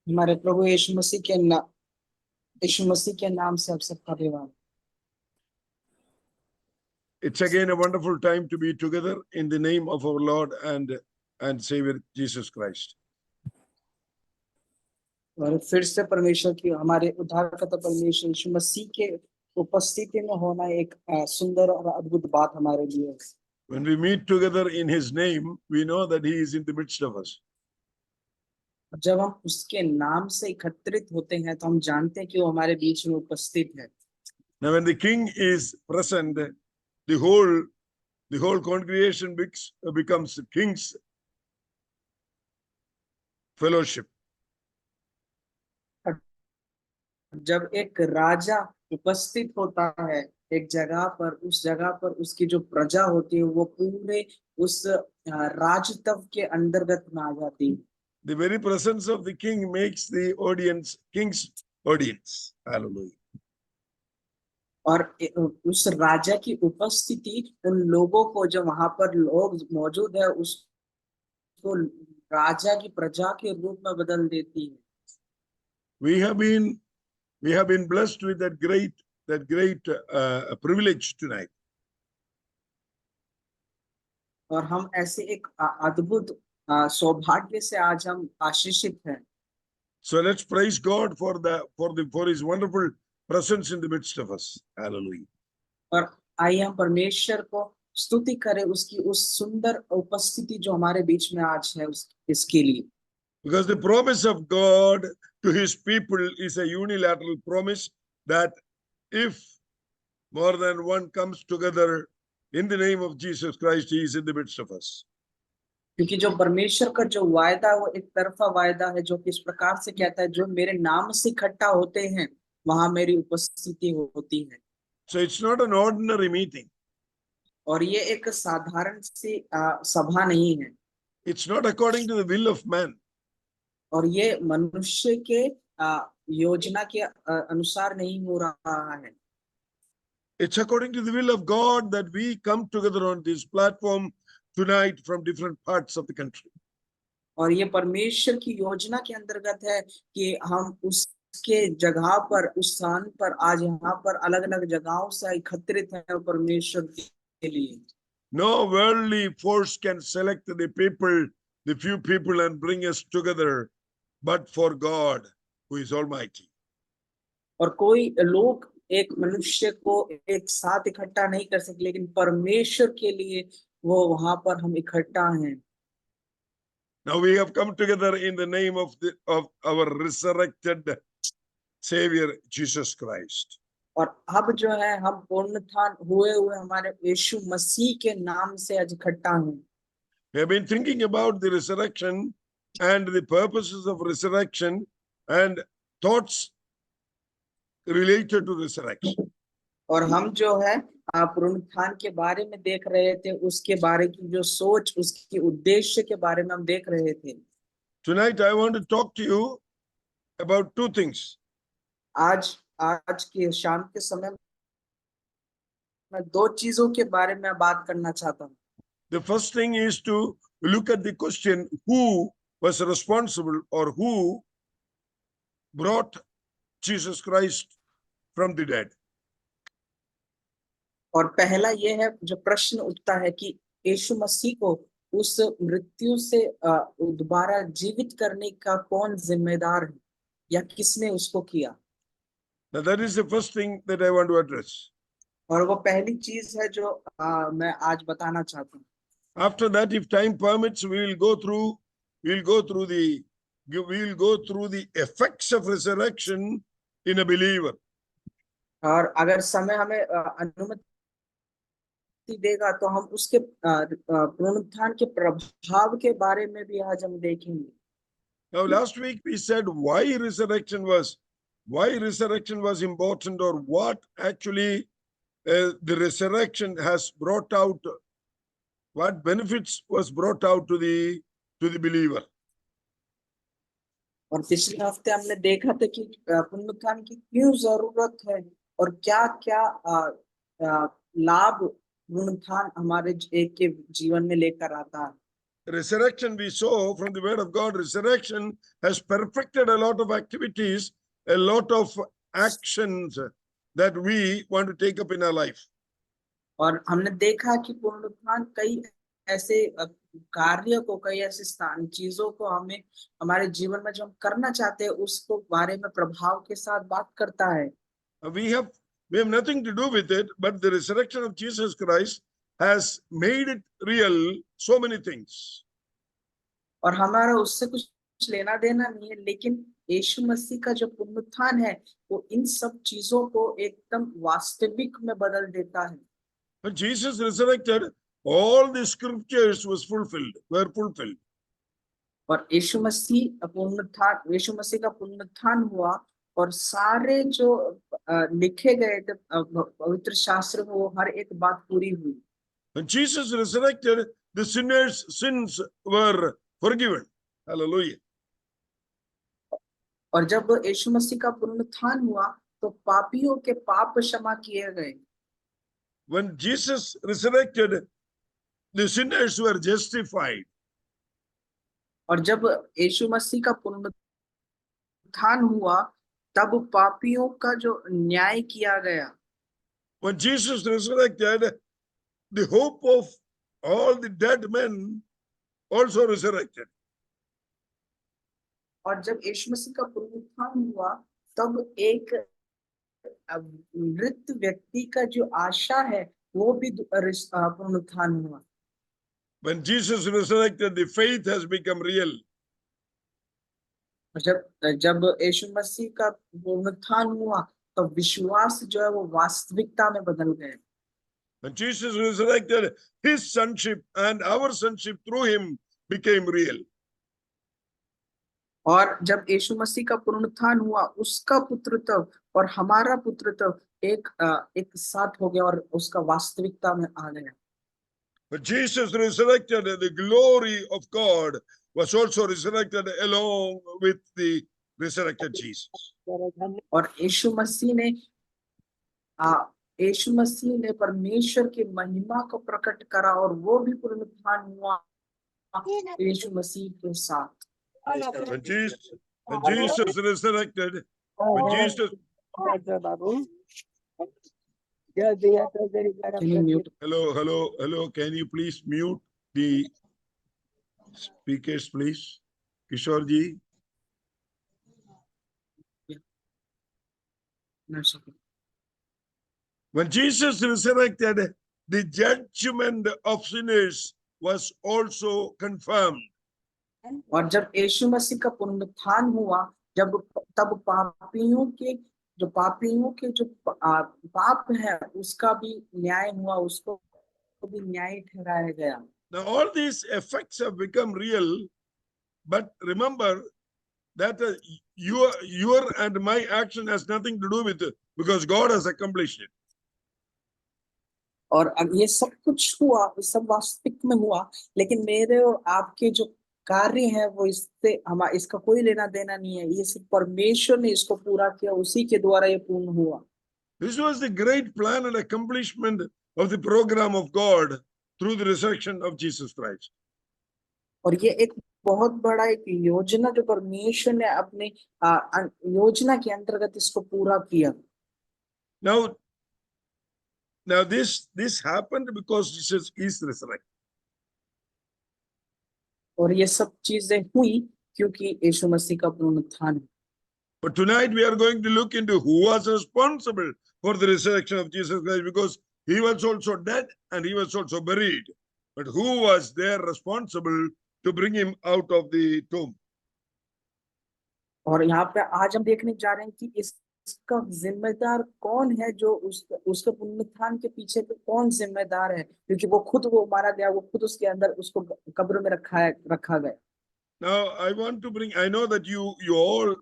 हमारे प्रभु यीशु मसीह के नाम से आप सबका धन्यवाद। It's again a wonderful time to be together in the name of our Lord and Savior Jesus Christ. और फिर से परमेश्वर की हमारे उद्धारकर्ता परमेश्वर यीशु मसीह के उपस्थिति में होना एक सुंदर और अद्भुत बात हमारे लिए है। When we meet together in His name, we know that He is in the midst of us. जब हम उसके नाम से एकत्रित होते हैं तो हम जानते हैं कि वो हमारे बीच में उपस्थित है। Now, when the King is present, the whole congregation becomes the King's fellowship. जब एक राजा उपस्थित होता है एक जगह पर, उस जगह पर उसकी जो प्रजा होती है वो पूरे उस राजतव के अंतर्गत में आ जाती है। The very presence of the King makes the audience King's audience. Hallelujah. और उस राजा की उपस्थिति उन लोगों को, जो वहां पर लोग मौजूद है, उसको राजा की प्रजा के रूप में बदल देती है। We have been blessed with that great privilege tonight. और हम ऐसे एक अद्भुत सौभाग्य से आज हम आशीषित हैं। So let's praise God for His wonderful presence in the midst of us. Hallelujah. और आइए हम परमेश्वर को स्तुति करें उसकी उस सुंदर उपस्थिति जो हमारे बीच में आज है इसके लिए। Because the promise of God to His people is a unilateral promise that if more than one comes together in the name of Jesus Christ, He is in the midst of us. क्योंकि जो परमेश्वर का जो वायदा है वो एक तरफा वायदा है, जो किस प्रकार से कहता है, जो मेरे नाम से इकट्ठा होते हैं वहां मेरी उपस्थिति होती है। So it's not an ordinary meeting. और ये एक साधारण सी सभा नहीं है। It's not according to the will of man. और ये मनुष्य के योजना के अनुसार नहीं हो रहा है। It's according to the will of God that we come together on this platform tonight from different parts of the country. और ये परमेश्वर की योजना के अंतर्गत है कि हम उसके जगह पर, उस स्थान पर आज यहाँ पर अलग अलग जगहों से एकत्रित हैं परमेश्वर के लिए। No worldly force can select the few people and bring us together, but for God who is Almighty. और कोई लोग एक मनुष्य को एक साथ इकट्ठा नहीं कर सकते, लेकिन परमेश्वर के लिए वो वहां पर हम इकट्ठा हैं। Now we have come together in the name of our resurrected Savior Jesus Christ. और अब जो है हम पुनरुत्थान हुए हमारे यीशु मसीह के नाम से आज इकट्ठा हैं। We have been thinking about the resurrection and the purposes of resurrection and thoughts related to resurrection. और हम जो है पुनरुत्थान के बारे में देख रहे थे, उसके बारे की जो सोच, उसके उद्देश्य के बारे में हम देख रहे थे। Tonight I want to talk to you about two things. आज के शाम के समय मैं दो चीजों के बारे में बात करना चाहता हूँ। The first thing is to look at the question, who was responsible or who brought Jesus Christ from the dead. और पहला ये है, जो प्रश्न उठता है कि यीशु मसीह को उस मृत्यु से दोबारा जीवित करने का कौन जिम्मेदार है या किसने उसको किया। Now that is the first thing that I want to address. और वो पहली चीज है जो मैं आज बताना चाहता हूँ। After that, if time permits, we will go through the effects of resurrection in a believer. और अगर समय हमें अनुमति देगा तो हम उसके पुनरुत्थान के प्रभाव के बारे में भी आज हम देखेंगे। Now last week we said why resurrection was important, or what actually the resurrection has brought out, what benefits was brought out to the believer. और पिछले हफ्ते हमने देखा था कि पुनरुत्थान की क्यों जरूरत है और क्या क्या लाभ पुनरुत्थान हमारे एक के जीवन में लेकर आता है। resurrection we saw from the word of God, resurrection has perfected a lot of activities, a lot of actions that we want to take up in our life. और हमने देखा कि पुनरुत्थान कई ऐसे कार्य को, कई ऐसे स्थान चीजों को हमें हमारे जीवन में जो हम करना चाहते हैं उसको बारे में प्रभाव के साथ बात करता है। We have nothing to do with it, but the resurrection of Jesus Christ has made it real, so many things. और हमारा उससे कुछ लेना देना नहीं है, लेकिन यीशु मसीह का जो पुनरुत्थान है वो इन सब चीजों को एकदम वास्तविक में बदल देता है। When Jesus resurrected, all the scriptures were fulfilled. और यीशु मसीह का पुनरुत्थान हुआ और सारे जो लिखे गए थे पवित्र शास्त्र में, वो हर एक बात पूरी हुई। When Jesus resurrected, the sinners' sins were forgiven. Hallelujah. और जब यीशु मसीह का पुनरुत्थान हुआ तो पापियों के पाप क्षमा किए गए। When Jesus resurrected, the sinners were justified. और जब यीशु मसीह का पुनरुत्थान हुआ तब पापियों का जो न्याय किया गया। When Jesus resurrected, the hope of all the dead men also resurrected. और जब यीशु मसीह का पुनरुत्थान हुआ तब एक मृत व्यक्ति का जो आशा है वो भी पुनरुत्थान हुआ। When Jesus resurrected, the faith has become real. जब यीशु मसीह का पुनरुत्थान हुआ तो विश्वास जो है वो वास्तविकता में बदल गए। When Jesus resurrected, his sonship and our sonship through him became real. और जब यीशु मसीह का पुनरुत्थान हुआ उसका पुत्रत्व और हमारा पुत्रत्व एक साथ हो गया और उसका वास्तविकता में आ गया। When Jesus resurrected, the glory of God was also resurrected along with the resurrected Jesus. और यीशु मसीह ने परमेश्वर की महिमा को प्रकट करा और वो भी पुनरुत्थान हुआ यीशु मसीह के साथ। When Jesus resurrected, when Jesus Can you mute? hello, can you please mute the speakers, please? Kishore ji. No, it's okay. When Jesus resurrected, the judgment of sinners was also confirmed. और जब यीशु मसीह का पुनरुत्थान हुआ तब पापियों के जो पाप है उसका भी न्याय हुआ, उसको भी न्याय ठहराया गया। Now all these effects have become real, but remember that your and my action has nothing to do with it because God has accomplished it. और अब ये सब कुछ हुआ, ये सब वास्तविक में हुआ, लेकिन मेरे और आपके जो कार्य है वो इसका कोई लेना देना नहीं है। ये सिर्फ परमेश्वर ने इसको पूरा किया, उसी के द्वारा ये पूर्ण हुआ। This was the great plan and accomplishment of the program of God through the resurrection of Jesus Christ. और ये एक बहुत बड़ा एक योजना जो परमेश्वर ने अपने योजना के अंतर्गत इसको पूरा किया। Now this happened because Jesus is resurrected. और ये सब चीजें हुई क्योंकि यीशु मसीह का पुनरुत्थान। But tonight we are going to look into who was responsible for the resurrection of Jesus Christ, because he was also dead and he was also buried. But who was there responsible to bring him out of the tomb? और यहाँ पे आज हम देखने जा रहे हैं कि इसका जिम्मेदार कौन है, जो उसके पुनरुत्थान के पीछे पे कौन जिम्मेदार है, क्योंकि वो मारा गया, वो खुद उसके अंदर उसको कब्र में रखा गया। Now I want to bring, I know that you all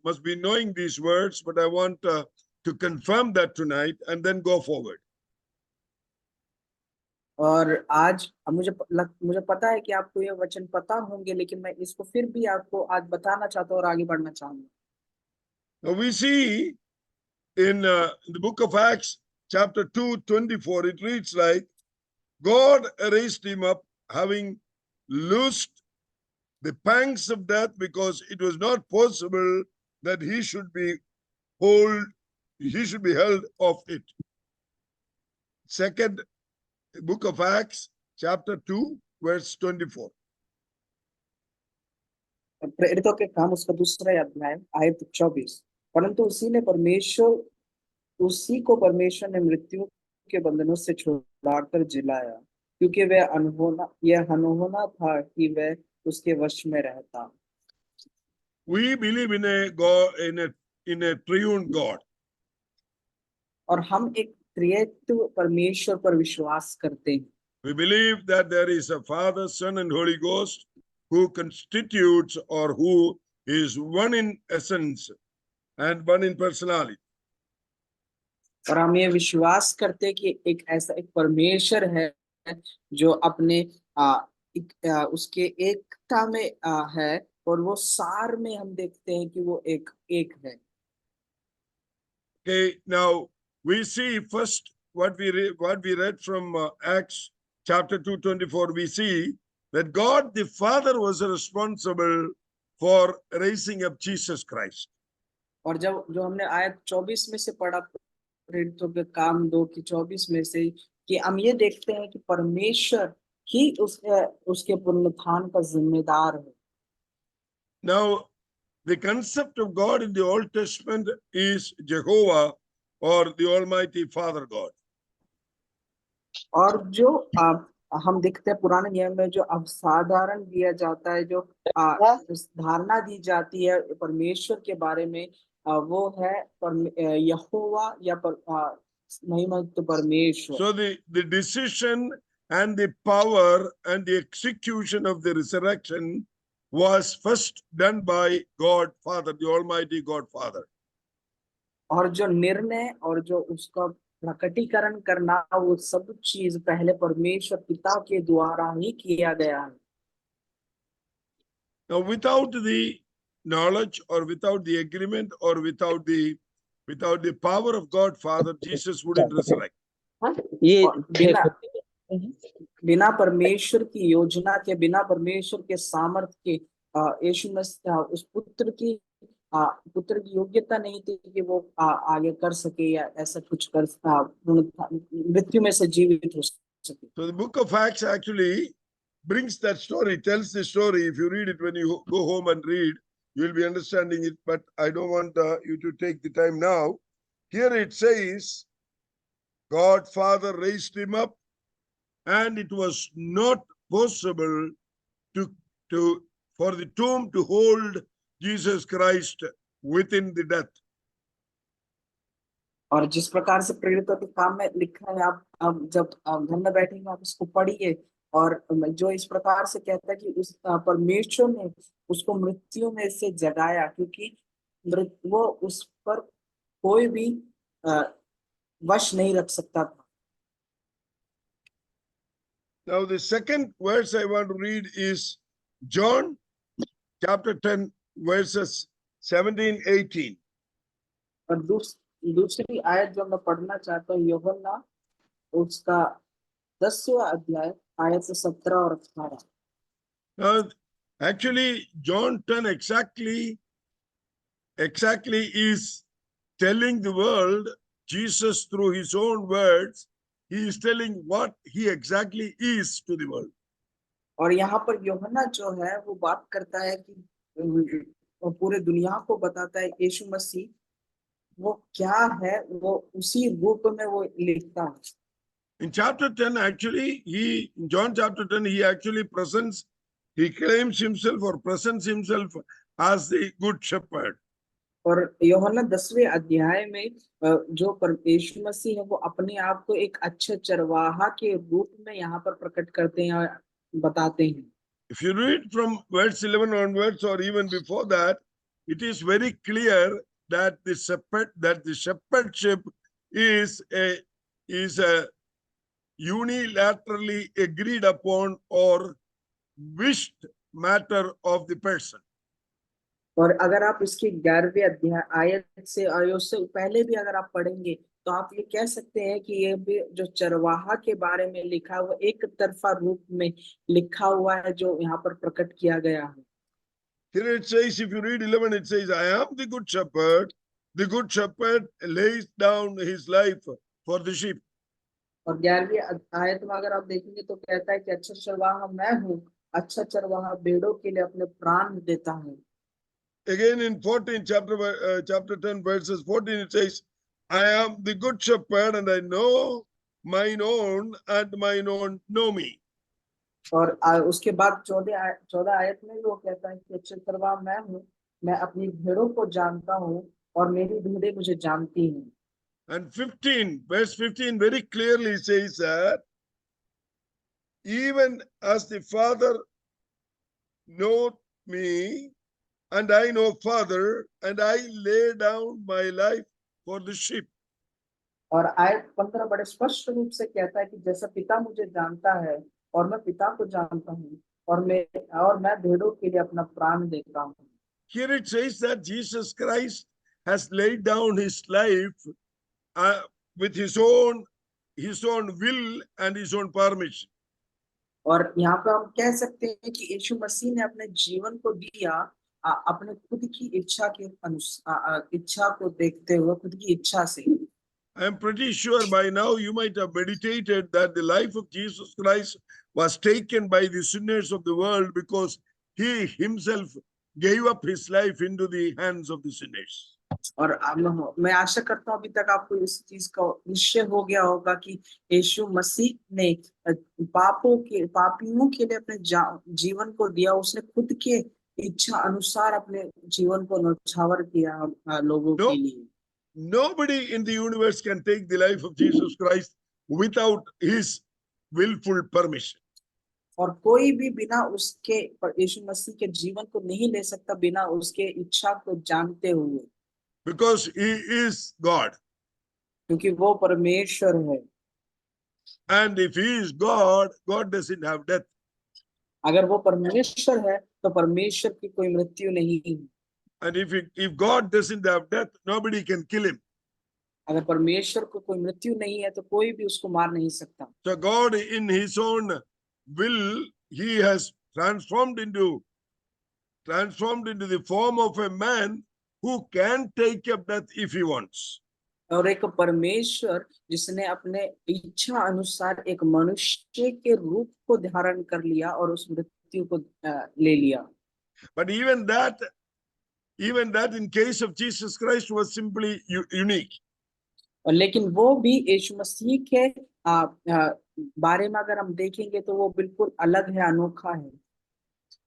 must be knowing these words, but I want to confirm that tonight and then go forward. और आज मुझे पता है कि आपको ये वचन पता होंगे, लेकिन मैं इसको फिर भी आपको आज बताना चाहता हूँ और आगे बढ़ना चाहूंगा। Now we see in the book of Acts chapter 2:24, it reads like, God raised him up, having loosed the pangs of death, because it was not possible that he should be held of it. Second book of Acts, chapter 2, verse 24. प्रेरितों के काम उसका दूसरा अध्याय आयत 24। परंतु उसी को परमेश्वर ने मृत्यु के बंधनों से छुड़ाकर जिलाया, क्योंकि यह अनहोना था कि वह उसके वश में रहता। We believe in a God, in a triune God. और हम एक त्रिएक परमेश्वर पर विश्वास करते हैं। We believe that there is a Father, Son, and Holy Ghost who constitutes, or who is one in essence and one in personality. और हम ये विश्वास करते हैं कि एक ऐसा एक परमेश्वर है जो अपने उसके एकता में है, और वो सार में हम देखते हैं कि वो एक है। Okay, now we see first what we read from Acts chapter 2:24. We see that God the Father was responsible for raising up Jesus Christ. और जो हमने आयत 24 में से पढ़ा, प्रेरितों के काम 2:24 में से, कि हम ये देखते हैं कि परमेश्वर ही उसके पुनरुत्थान का जिम्मेदार है। Now, the concept of God in the Old Testament is Jehovah, or the Almighty Father God. और जो हम देखते हैं पुराने नियम में जो अवसाधारण दिया जाता है, जो धारणा दी जाती है परमेश्वर के बारे में, वो है यहोवा या महिमा परमेश्वर। So the decision and the power and the execution of the resurrection was first done by God Father, the Almighty God Father. और जो निर्णय और जो उसका प्रकटीकरण करना, वो सब चीज पहले परमेश्वर पिता के द्वारा ही किया गया है। Now, without the knowledge, or without the agreement, or without the power of God Father, Jesus wouldn't resurrect. ये बिना परमेश्वर की योजना के, बिना परमेश्वर के सामर्थ्य के, यीशु मसीह उस पुत्र की योग्यता नहीं थी कि वो आगे कर सके या ऐसा कुछ कर मृत्यु में से जीवित हो सके। So the book of Acts actually brings that story, tells the story. If you read it, when you go home and read, you'll be understanding it, but I don't want you to take the time now. Here it says, God Father raised him up, and it was not possible for the tomb to hold Jesus Christ within the death. और जिस प्रकार से प्रेरितों के काम में लिखा है, आप जब घर में बैठेंगे आप इसको पढ़िए, और जो इस प्रकार से कहता है कि उस परमेश्वर ने उसको मृत्यु में से जगाया, क्योंकि वो उस पर कोई भी वश नहीं रख सकता था। Now the second verse I want to read is John chapter 10 verses 17-18. और दूसरी आयत जो मैं पढ़ना चाहता हूँ, यूहन्ना उसका 10वां अध्याय आयत 17 और 18। Now, actually, John 10 exactly is telling the world, Jesus through his own words, he is telling what he exactly is to the world. और यहाँ पर यूहन्ना जो है वो बात करता है कि पूरे दुनिया को बताता है यीशु मसीह वो क्या है, वो उसी रूप में वो लिखता है। In chapter 10, actually, in John chapter 10, he claims himself or presents himself as the good shepherd. और यूहन्ना 10वें अध्याय में जो यीशु मसीह है वो अपने आप को एक अच्छे चरवाहा के रूप में यहाँ पर प्रकट करते हैं और बताते हैं। If you read from verse 11 onwards, or even before that, it is very clear that the shepherdship is a unilaterally agreed upon or wished matter of the person. और अगर आप इसके 11वें अध्याय आयत से और उससे पहले भी अगर आप पढ़ेंगे तो आप ये कह सकते हैं कि ये भी जो चरवाहा के बारे में लिखा हुआ एक तरफा रूप में लिखा हुआ है जो यहाँ पर प्रकट किया गया है। Here it says, if you read 11, it says, I am the good shepherd. The good shepherd lays down his life for the sheep. और 11वीं आयत में अगर आप देखेंगे तो कहता है कि अच्छा चरवाहा मैं हूँ, अच्छा चरवाहा भेड़ों के लिए अपने प्राण देता है। Again in 14, chapter 10, verses 14, it says, I am the good shepherd and I know mine own and mine own know me. और उसके बाद 14 आयत में वो कहता है कि अच्छा चरवाहा मैं हूँ, मैं अपनी भेड़ों को जानता हूँ और मेरी भेड़ें मुझे जानती हैं। And 15, verse 15 very clearly says that even as the Father knows me, and I know Father, and I lay down my life for the sheep. और आयत 15 बड़े स्पष्ट रूप से कहता है कि जैसा पिता मुझे जानता है और मैं पिता को जानता हूँ और मैं भेड़ों के लिए अपना प्राण देता हूँ। Here it says that Jesus Christ has laid down his life with his own will and his own permission. और यहाँ पर हम कह सकते हैं कि यीशु मसीह ने अपने जीवन को दिया अपने खुद की इच्छा के अनुसार, इच्छा को देखते हुए खुद की इच्छा से। I am pretty sure by now you might have meditated that the life of Jesus Christ was taken by the sinners of the world because he himself gave up his life into the hands of the sinners. और मैं आशा करता हूँ अभी तक आपको इस चीज का निश्चय हो गया होगा कि यीशु मसीह ने पापियों के लिए अपने जीवन को दिया। उसने खुद के इच्छा अनुसार अपने जीवन को न्यौछावर किया लोगों के लिए। Nobody in the universe can take the life of Jesus Christ without his willful permission. और कोई भी बिना उसके यीशु मसीह के जीवन को नहीं ले सकता बिना उसके इच्छा को जानते हुए, Because he is God. क्योंकि वो परमेश्वर है। And if he is God, God doesn't have death. अगर वो परमेश्वर है तो परमेश्वर की कोई मृत्यु नहीं है। And if God doesn't have death, nobody can kill him. अगर परमेश्वर को कोई मृत्यु नहीं है तो कोई भी उसको मार नहीं सकता। So God in his own will, he has transformed into the form of a man who can take up death if he wants. और एक परमेश्वर जिसने अपने इच्छा अनुसार एक मनुष्य के रूप को धारण कर लिया और उस मृत्यु को ले लिया। But even that in case of Jesus Christ was simply unique. और लेकिन वो भी यीशु मसीह के बारे में अगर हम देखेंगे तो वो बिल्कुल अलग है, अनोखा है।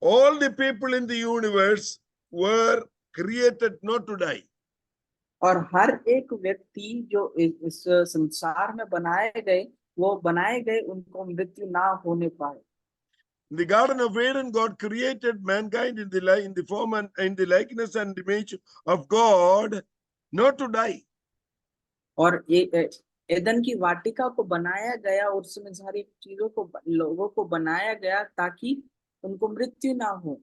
All the people in the universe were created not to die. और हर एक व्यक्ति जो इस संसार में बनाए गए वो बनाए गए उनको मृत्यु ना होने पाए। In the Garden of Eden, God created mankind in the form and in the likeness and image of God, not to die. और एदन की वाटिका को बनाया गया और उसमें सारी चीजों को लोगों को बनाया गया ताकि उनको मृत्यु ना हो।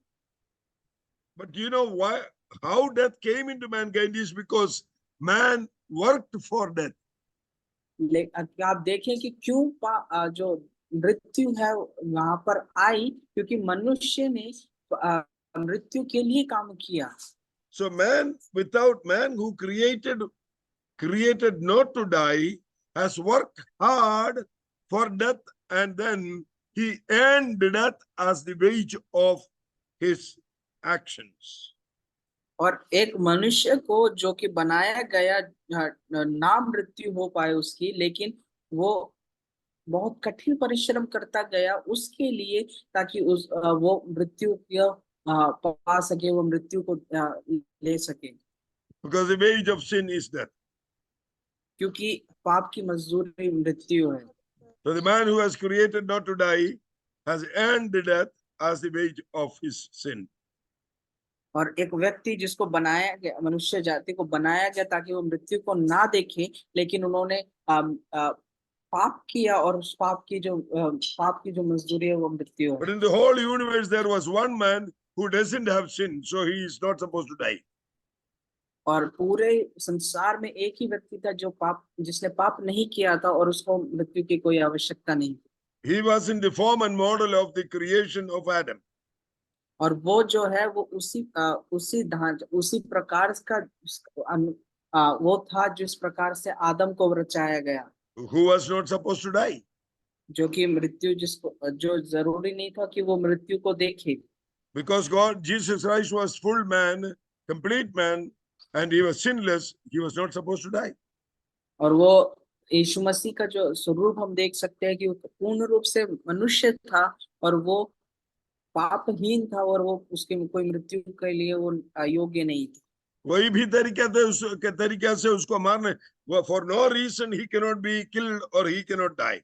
But you know why? How death came into mankind is because man worked for death. आप देखें कि क्यों जो मृत्यु है वहां पर आई, क्योंकि मनुष्य ने मृत्यु के लिए काम किया। So man who created not to die has worked hard for death, and then he earned death as the wage of his actions. और एक मनुष्य को जो कि बनाया गया ना मृत्यु हो पाए उसकी, लेकिन वो बहुत कठिन परिश्रम करता गया उसके लिए ताकि वो मृत्यु पा सके, वो मृत्यु को ले सके। Because the wage of sin is death. क्योंकि पाप की मजदूरी मृत्यु है। So the man who has created not to die has earned the death as the wage of his sin. और एक व्यक्ति जिसको बनाया गया, मनुष्य जाति को बनाया गया ताकि वो मृत्यु को ना देखे, लेकिन उन्होंने पाप किया और उस पाप की जो मजदूरी है वो मृत्यु है। But in the whole universe there was one man who doesn't have sin, so he is not supposed to die. और पूरे संसार में एक ही व्यक्ति था जिसने पाप नहीं किया था और उसको मृत्यु की कोई आवश्यकता नहीं थी। He was in the form and model of the creation of Adam. और वो जो है वो उसी प्रकार का वो था जिस प्रकार से आदम को रचाया गया, Who was not supposed to die. जो कि मृत्यु जिसको जो जरूरी नहीं था कि वो मृत्यु को देखे, Because Jesus Christ was full man, complete man, and he was sinless, he was not supposed to die. और वो यीशु मसीह का जो स्वरूप हम देख सकते हैं कि वो पूर्ण रूप से मनुष्य था और वो पापहीन था और वो उसके कोई मृत्यु के लिए वो योग्य नहीं था। कोई भी तरीके से उसको मारने, for no reason he cannot be killed or he cannot die.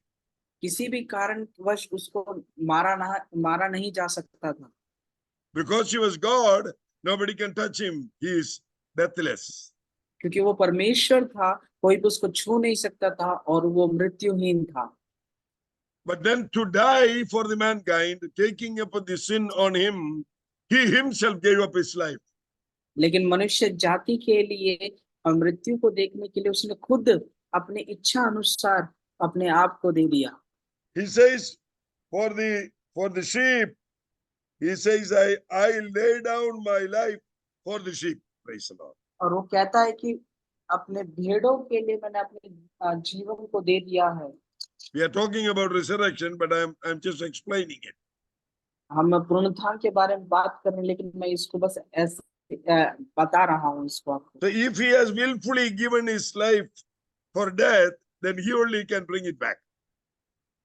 किसी भी कारणवश उसको मारा नहीं जा सकता था। Because he was God, nobody can touch him. He is deathless. क्योंकि वो परमेश्वर था, कोई भी उसको छू नहीं सकता था और वो मृत्युहीन था। But then to die for the mankind, taking up the sin on him, he himself gave up his life. लेकिन मनुष्य जाति के लिए और मृत्यु को देखने के लिए उसने खुद अपने इच्छा अनुसार अपने आप को दे दिया। He says, for the sheep, he says, I lay down my life for the sheep. Praise the Lord. और वो कहता है कि अपने भेड़ों के लिए मैंने अपने जीवन को दे दिया है। We are talking about resurrection, but I'm just explaining it. हम पुनरुत्थान के बारे में बात कर रहे हैं, लेकिन मैं इसको बस ऐसे बता रहा हूँ इसको आपको। So if he has willfully given his life for death, then he only can bring it back.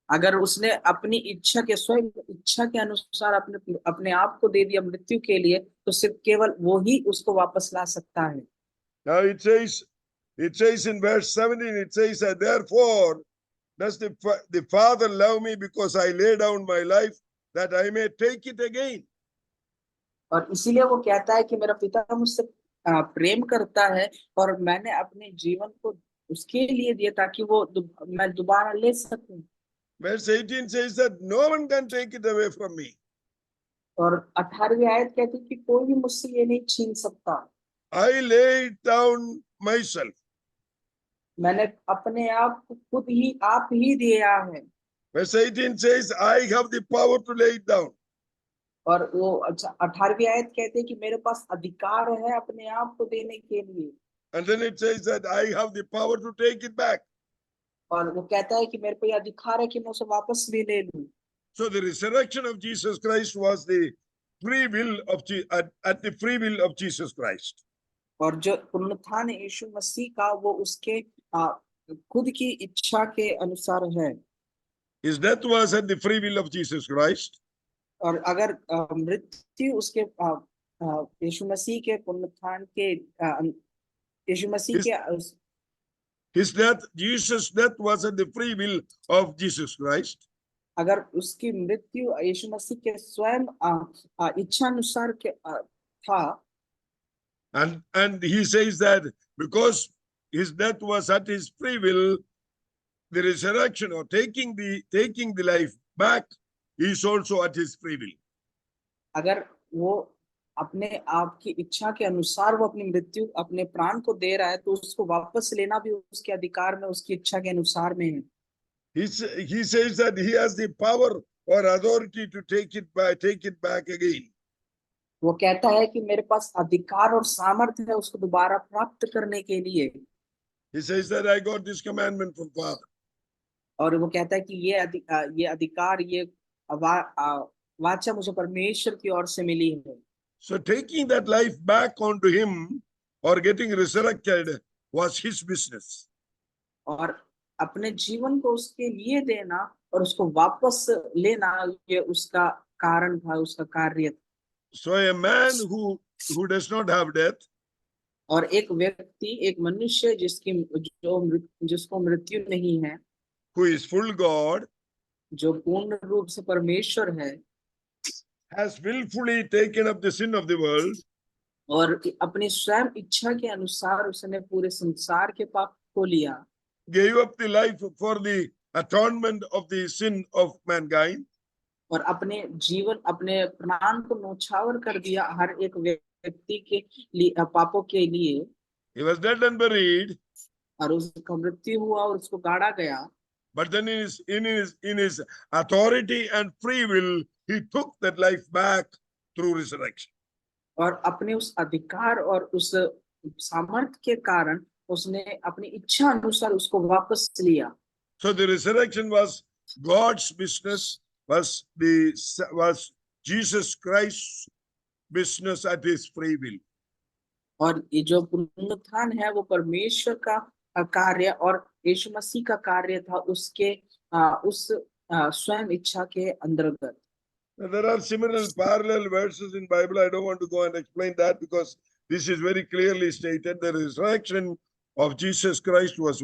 अगर उसने अपनी इच्छा के स्वयं इच्छा के अनुसार अपने आप को दे दिया मृत्यु के लिए, तो सिर्फ केवल वो ही उसको वापस ला सकता है। Now it says in verse 17, it says that therefore does the Father love me because I lay down my life that I may take it again. और इसीलिए वो कहता है कि मेरा पिता मुझसे प्रेम करता है और मैंने अपने जीवन को उसके लिए दिया ताकि मैं दोबारा ले सकूं। Verse 18 says that no one can take it away from me. और 18वीं आयत कहती है कि कोई भी मुझसे ये नहीं छीन सकता। I lay it down myself. मैंने अपने आप को आप ही दिया है। Verse 18 says, I have the power to lay it down. और वो 18वीं आयत कहते हैं कि मेरे पास अधिकार है अपने आप को देने के लिए। And then it says that I have the power to take it back. और वो कहता है कि मेरे को ये अधिकार है कि मैं उसे वापस भी ले लूं। So the resurrection of Jesus Christ was the free will of at the free will of Jesus Christ. और जो पुनरुत्थान यीशु मसीह का वो उसके खुद की इच्छा के अनुसार है। His death was at the free will of Jesus Christ. और अगर मृत्यु उसके यीशु मसीह के पुनरुत्थान के यीशु मसीह के His death, Jesus' death was at the free will of Jesus Christ. अगर उसकी मृत्यु यीशु मसीह के स्वयं इच्छा अनुसार के था, and he says that because his death was at his free will, the resurrection or taking the life back is also at his free will. अगर वो अपने आप की इच्छा के अनुसार वो अपनी मृत्यु अपने प्राण को दे रहा है, तो उसको वापस लेना भी उसके अधिकार में उसकी इच्छा के अनुसार में है। He says that he has the power or authority to take it back again. वो कहता है कि मेरे पास अधिकार और सामर्थ्य है उसको दोबारा प्राप्त करने के लिए। He says that I got this commandment from Father. और वो कहता है कि ये अधिकार ये वाचा मुझे परमेश्वर की ओर से मिली है। So taking that life back onto him or getting resurrected was his business. और अपने जीवन को उसके लिए देना और उसको वापस लेना ये उसका कारण था, उसका कार्य था। So a man who does not have death, और एक व्यक्ति एक मनुष्य जिसको मृत्यु नहीं है, who is full God, जो पूर्ण रूप से परमेश्वर है, has willfully taken up the sin of the world, और अपनी स्वयं इच्छा के अनुसार उसने पूरे संसार के पाप को लिया, gave up the life for the atonement of the sin of mankind, और अपने अपने प्राण को न्यौछावर कर दिया हर एक व्यक्ति के लिए पापों के लिए, He was dead and buried, और उसका मृत्यु हुआ और उसको गाड़ा गया, but then in his authority and free will, he took that life back through resurrection. और अपने उस अधिकार और उस सामर्थ्य के कारण उसने अपनी इच्छा अनुसार उसको वापस लिया। So the resurrection was God's business, was Jesus Christ's business at his free will. और ये जो पुनरुत्थान है वो परमेश्वर का कार्य और यीशु मसीह का कार्य था उसके उस स्वयं इच्छा के अंतर्गत। There are similar parallel verses in Bible. I don't want to go and explain that because this is very clearly stated. The resurrection of Jesus Christ was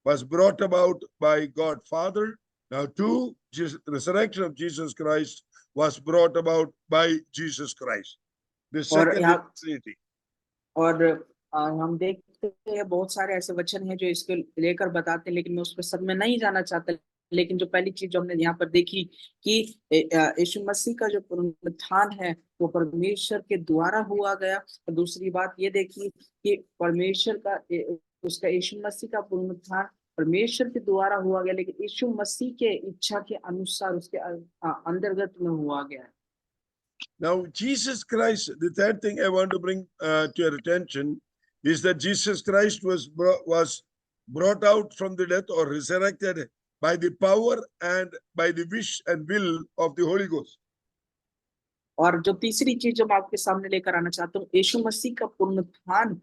was brought about by God Father. Now two, resurrection of Jesus Christ was brought about by Jesus Christ. The second Trinity. और हम देखते हैं बहुत सारे ऐसे वचन हैं जो इसको लेकर बताते हैं, लेकिन मैं उस पर सब में नहीं जाना चाहता। लेकिन जो पहली चीज जो हमने यहाँ पर देखी कि यीशु मसीह का जो पुनरुत्थान है वो परमेश्वर के द्वारा हुआ गया, और दूसरी बात ये देखी कि परमेश्वर का उसका यीशु मसीह का पुनरुत्थान परमेश्वर के द्वारा हुआ गया, लेकिन यीशु मसीह के इच्छा के अनुसार उसके अंतर्गत में हुआ गया। Now, Jesus Christ, the third thing I want to bring to your attention is that Jesus Christ was brought out from the death or resurrected by the power and by the wish and will of the Holy Ghost. और जो तीसरी चीज जो मैं आपके सामने लेकर आना चाहता हूँ, यीशु मसीह का पुनरुत्थान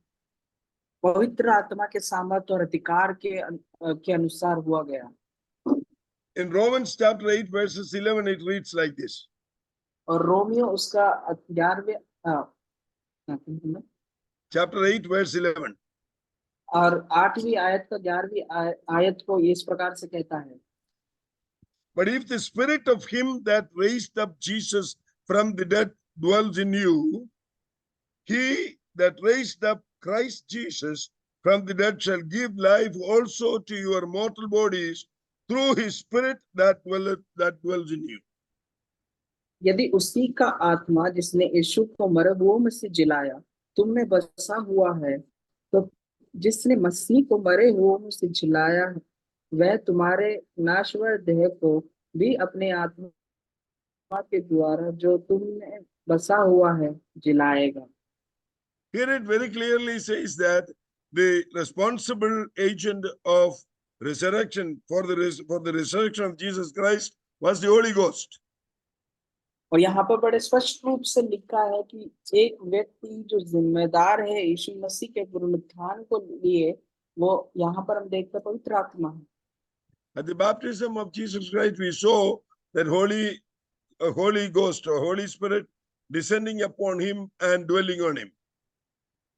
पवित्र आत्मा के सामर्थ्य और अधिकार के अनुसार हुआ गया। In Romans chapter 8 verses 11 it reads like this. और रोमियो उसका 11वें chapter 8 verse 11 और 8वीं आयत का 11वीं आयत को इस प्रकार से कहता है, But if the spirit of him that raised up Jesus from the dead dwells in you, he that raised up Christ Jesus from the dead shall give life also to your mortal bodies through his spirit that dwells in you. यदि उसी का आत्मा जिसने यीशु को मरे हुओं में से जिलाया तुम में बसा हुआ है, तो जिसने मसीह को मरे हुओं में से जिलाया है वह तुम्हारे नाशवर देह को भी अपने आत्मा के द्वारा जो तुम में बसा हुआ है जिलाएगा। Here it very clearly says that the responsible agent of resurrection for the resurrection of Jesus Christ was the Holy Ghost. और यहाँ पर बड़े स्पष्ट रूप से लिखा है कि एक व्यक्ति जो जिम्मेदार है यीशु मसीह के पुनरुत्थान को लिए, वो यहाँ पर हम देखते हैं पवित्र आत्मा है। At the baptism of Jesus Christ, we saw that Holy Ghost or Holy Spirit descending upon him and dwelling on him.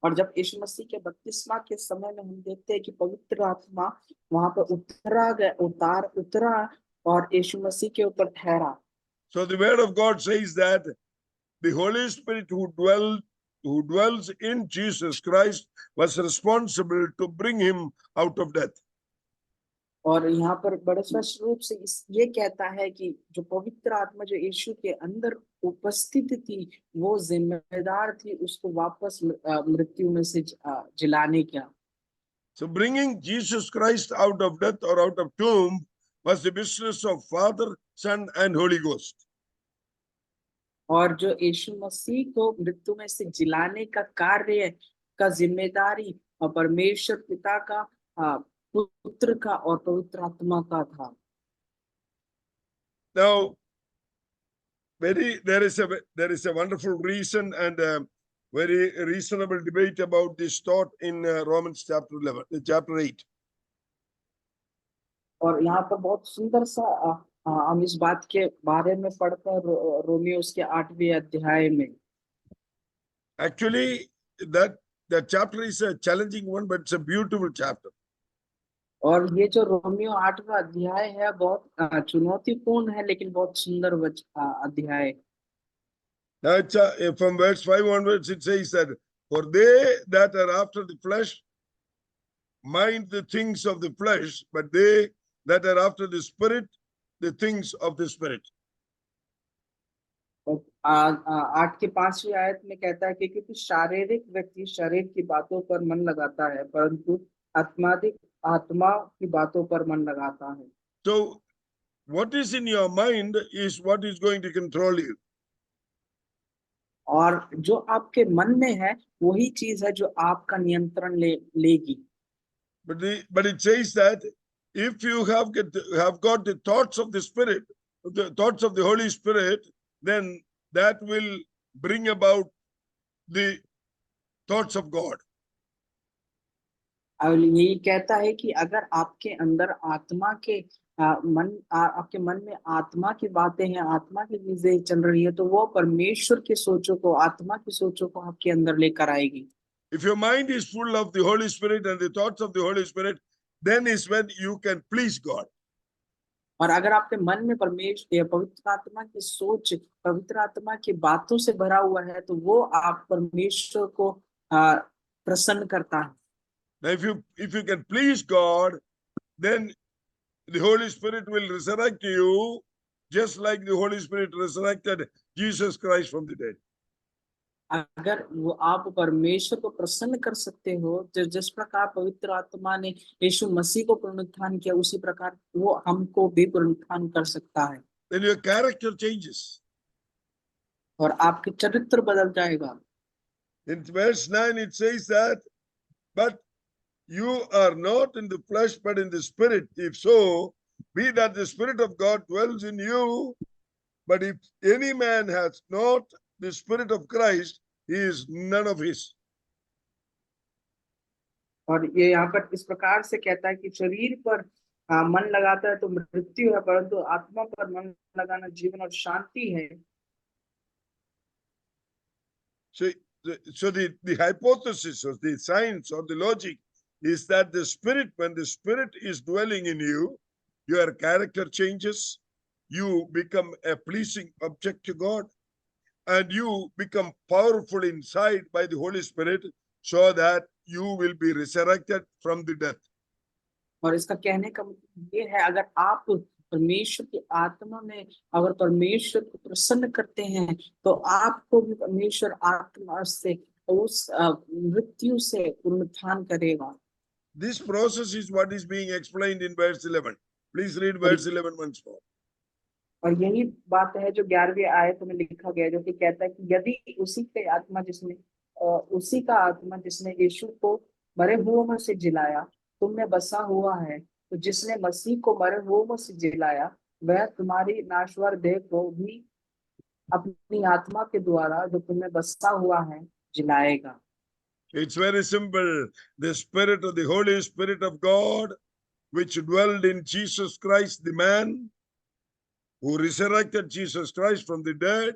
और जब यीशु मसीह के बपतिस्मा के समय में हम देखते हैं कि पवित्र आत्मा वहां पर उतरा और यीशु मसीह के ऊपर ठहरा। So the word of God says that the Holy Spirit who dwells in Jesus Christ was responsible to bring him out of death. और यहाँ पर बड़े स्पष्ट रूप से ये कहता है कि जो पवित्र आत्मा जो यीशु के अंदर उपस्थित थी वो जिम्मेदार थी उसको वापस मृत्यु में से जिलाने का। So bringing Jesus Christ out of death or out of tomb was the business of Father, Son and Holy Ghost. और जो यीशु मसीह को मृत्यु में से जिलाने का कार्य का जिम्मेदारी और परमेश्वर पिता का, पुत्र का और पवित्र आत्मा का था। Now, there is a wonderful reason and a very reasonable debate about this thought in Romans chapter 8. और यहाँ पर बहुत सुंदर सा हम इस बात के बारे में पढ़कर रोमियो उसके 8वें अध्याय में। Actually, that chapter is a challenging one, but it's a beautiful chapter. और ये जो रोमियो 8वां अध्याय है बहुत चुनौतीपूर्ण है लेकिन बहुत सुंदर अध्याय। Now from verse 5 onwards it says that for they that are after the flesh mind the things of the flesh, but they that are after the spirit the things of the spirit. और 8 की 5वीं आयत में कहता है कि क्योंकि शारीरिक व्यक्ति शरीर की बातों पर मन लगाता है, परंतु आत्माधिक आत्मा की बातों पर मन लगाता है। So what is in your mind is what is going to control you. और जो आपके मन में है वही चीज है जो आपका नियंत्रण लेगी। But it says that if you have got the thoughts of the Spirit, the thoughts of the Holy Spirit, then that will bring about the thoughts of God. और यही कहता है कि अगर आपके अंदर आत्मा के आपके मन में आत्मा की बातें हैं, आत्मा की चीजें चल रही है, तो वो परमेश्वर की सोचों को, आत्मा की सोचों को आपके अंदर लेकर आएगी। If your mind is full of the Holy Spirit and the thoughts of the Holy Spirit, then is when you can please God. और अगर आपके मन में परमेश्वर या पवित्र आत्मा की सोच, पवित्र आत्मा की बातों से भरा हुआ है, तो वो आप परमेश्वर को प्रसन्न करता है। Now, if you can please God, then the Holy Spirit will resurrect you, just like the Holy Spirit resurrected Jesus Christ from the dead. अगर वो आप परमेश्वर को प्रसन्न कर सकते हो, तो जिस प्रकार पवित्र आत्मा ने यीशु मसीह को पुनरुत्थान किया, उसी प्रकार वो हमको भी पुनरुत्थान कर सकता है। Then your character changes. और आपके चरित्र बदल जाएगा। In verse 9 it says that, but you are not in the flesh but in the Spirit. If so, be that the Spirit of God dwells in you. But if any man has not the Spirit of Christ, he is none of his. और ये यहाँ पर इस प्रकार से कहता है कि शरीर पर मन लगाता है तो मृत्यु है, परंतु आत्मा पर मन लगाना जीवन और शांति है। So the hypothesis or the science or the logic is that the Spirit, when the Spirit is dwelling in you, your character changes, you become a pleasing object to God, and you become powerful inside by the Holy Spirit, so that you will be resurrected from the death. और इसका कहने का मतलब ये है, अगर आप परमेश्वर की आत्मा में अगर परमेश्वर को प्रसन्न करते हैं, तो आपको भी परमेश्वर आत्मा से उस मृत्यु से पुनरुत्थान करेगा। This process is what is being explained in verse 11. Please read verse 11 once more. और यही बात है जो 11वीं आयत में लिखा गया, जो कि कहता है कि यदि उसी का आत्मा जिसने यीशु को मरे हुओं में से जिलाया तुम में बसा हुआ है, तो जिसने मसीह को मरे हुओं में से जिलाया, वह तुम्हारी नाश्वर देह को भी अपनी आत्मा के द्वारा जो तुम में बसा हुआ है जिलाएगा। It's very simple. The Spirit of the Holy Spirit of God, which dwelled in Jesus Christ, the man who resurrected Jesus Christ from the dead.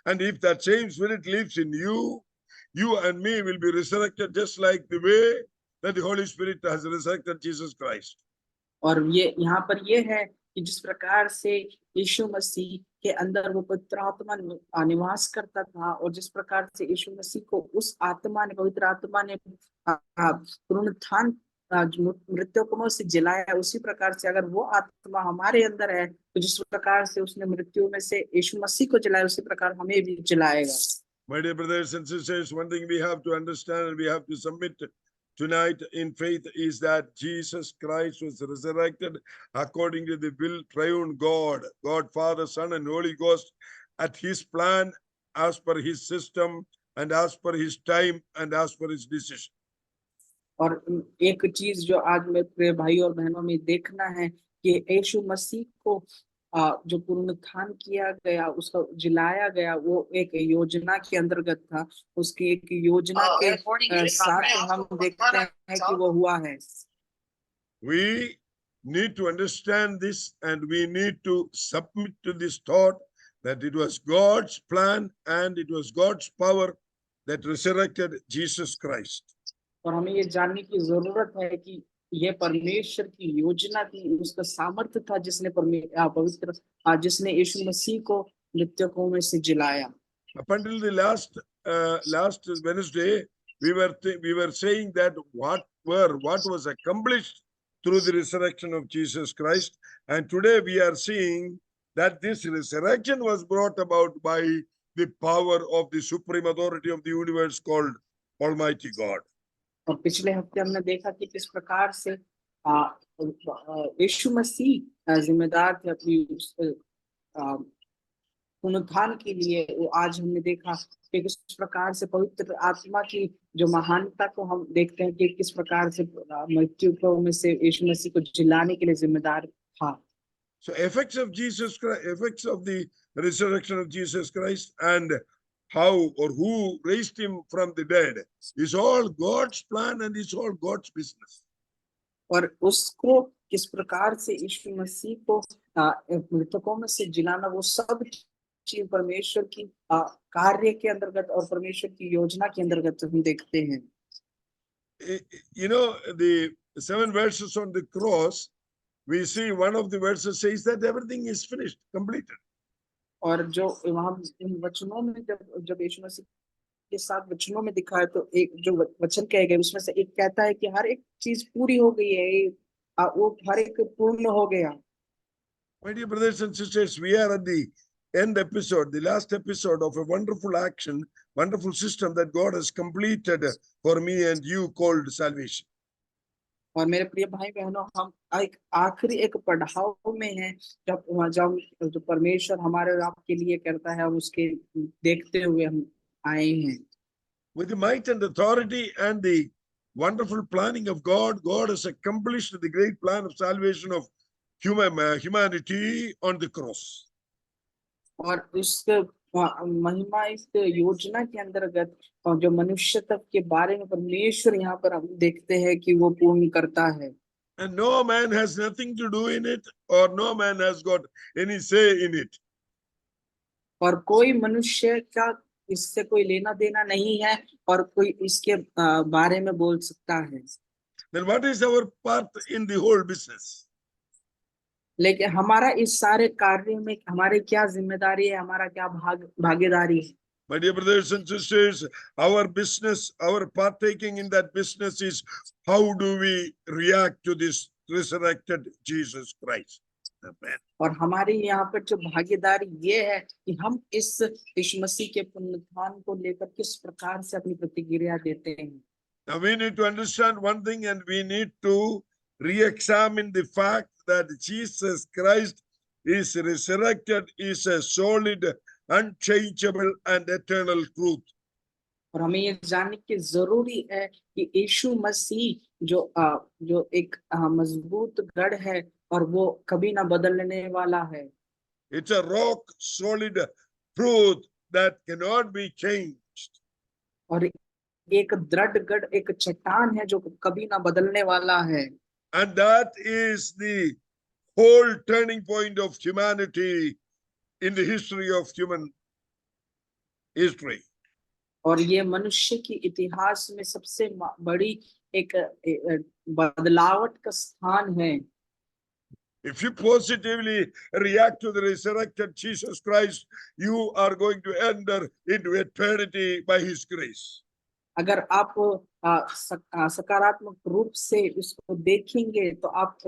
And if that same Spirit lives in you, you and me will be resurrected just like the way that the Holy Spirit has resurrected Jesus Christ. और ये यहाँ पर ये है कि जिस प्रकार से यीशु मसीह के अंदर वो पवित्र आत्मा निवास करता था, और जिस प्रकार से यीशु मसीह को उस आत्मा ने, पवित्र आत्मा ने पुनरुत्थान मृत्यु से जिलाया, उसी प्रकार से अगर वो आत्मा हमारे अंदर है, तो जिस प्रकार से उसने मृत्यु में से यीशु मसीह को जिलाया, उसी प्रकार हमें भी जिलाएगा। My dear brothers and sisters, one thing we have to understand and we have to submit tonight in faith is that Jesus Christ was resurrected according to the will triune God, God Father, Son, and Holy Ghost, at his plan, as per his system, and as per his time, and as per his decision. और एक चीज जो आज मेरे भाई और बहनों में देखना है कि यीशु मसीह को जो पुनरुत्थान किया गया, उसका जिलाया गया, वो एक योजना के अंतर्गत था। उसकी एक योजना के साथ हम देखते हैं कि वो हुआ है। We need to understand this and we need to submit to this thought that it was God's plan and it was God's power that resurrected Jesus Christ. और हमें ये जानने की जरूरत है कि ये परमेश्वर की योजना थी, उसका सामर्थ्य था, जिसने यीशु मसीह को मृतकों में से जिलाया। Up until the last Wednesday, we were saying that what was accomplished through the resurrection of Jesus Christ, and today we are seeing that this resurrection was brought about by the power of the supreme authority of the universe called Almighty God. और पिछले हफ्ते हमने देखा कि किस प्रकार से यीशु मसीह जिम्मेदार थे अपनी पुनरुत्थान के लिए। आज हमने देखा कि किस प्रकार से पवित्र आत्मा की जो महानता को हम देखते हैं कि किस प्रकार से मृत्यु को में से यीशु मसीह को जिलाने के लिए जिम्मेदार था। So effects of Jesus Christ, effects of the resurrection of Jesus Christ and how or who raised him from the dead is all God's plan and it's all God's business. और उसको किस प्रकार से यीशु मसीह को मृतकों में से जिलाना, वो सब चीज परमेश्वर की कार्य के अंतर्गत और परमेश्वर की योजना के अंतर्गत हम देखते हैं। You know, the 7 verses on the cross, we see one of the verses says that everything is finished, completed. और जो वहां इन वचनों में जब यीशु मसीह के साथ वचनों में दिखा है तो एक जो वचन कहे गए उसमें से एक कहता है कि हर एक चीज पूरी हो गई है, वो हर एक पूर्ण हो गया। My dear brothers and sisters, we are at the end episode, the last episode of a wonderful action, wonderful system that God has completed for me and you called salvation. और मेरे प्रिय भाई बहनों, हम एक आखिरी एक पड़ाव में हैं जब जो परमेश्वर हमारे और आपके लिए करता है, हम उसके देखते हुए हम आए हैं। With the might and authority and the wonderful planning of God, God has accomplished the great plan of salvation of humanity on the cross. और उस महिमा इस योजना के अंतर्गत जो मनुष्यत्व के बारे में परमेश्वर यहाँ पर हम देखते हैं कि वो पूर्ण करता है। And no man has nothing to do in it, or no man has got any say in it. और कोई मनुष्य का इससे कोई लेना देना नहीं है और कोई इसके बारे में बोल सकता है। Then what is our part in the whole business? लेकिन हमारा इस सारे कार्य में हमारी क्या जिम्मेदारी है, हमारा क्या भागीदारी है? My dear brothers and sisters, our business, our partaking in that business is how do we react to this resurrected Jesus Christ? Amen. और हमारी यहाँ पर जो भागीदारी ये है कि हम इस यीशु मसीह के पुनरुत्थान को लेकर किस प्रकार से अपनी प्रतिक्रिया देते हैं। Now we need to understand one thing, and we need to re-examine the fact that Jesus Christ is resurrected is a solid, unchangeable and eternal truth. और हमें ये जानने की जरूरी है कि यीशु मसीह जो एक मजबूत गढ़ है और वो कभी ना बदलने वाला है। It's a rock solid truth that cannot be changed. और एक दृढ़ गढ़, एक चट्टान है जो कभी ना बदलने वाला है। And that is the whole turning point of humanity in the history of human history. और ये मनुष्य की इतिहास में सबसे बड़ी एक बदलावट का स्थान है। If you positively react to the resurrected Jesus Christ, you are going to enter into eternity by his grace. अगर आप सकारात्मक रूप से इसको देखेंगे तो आप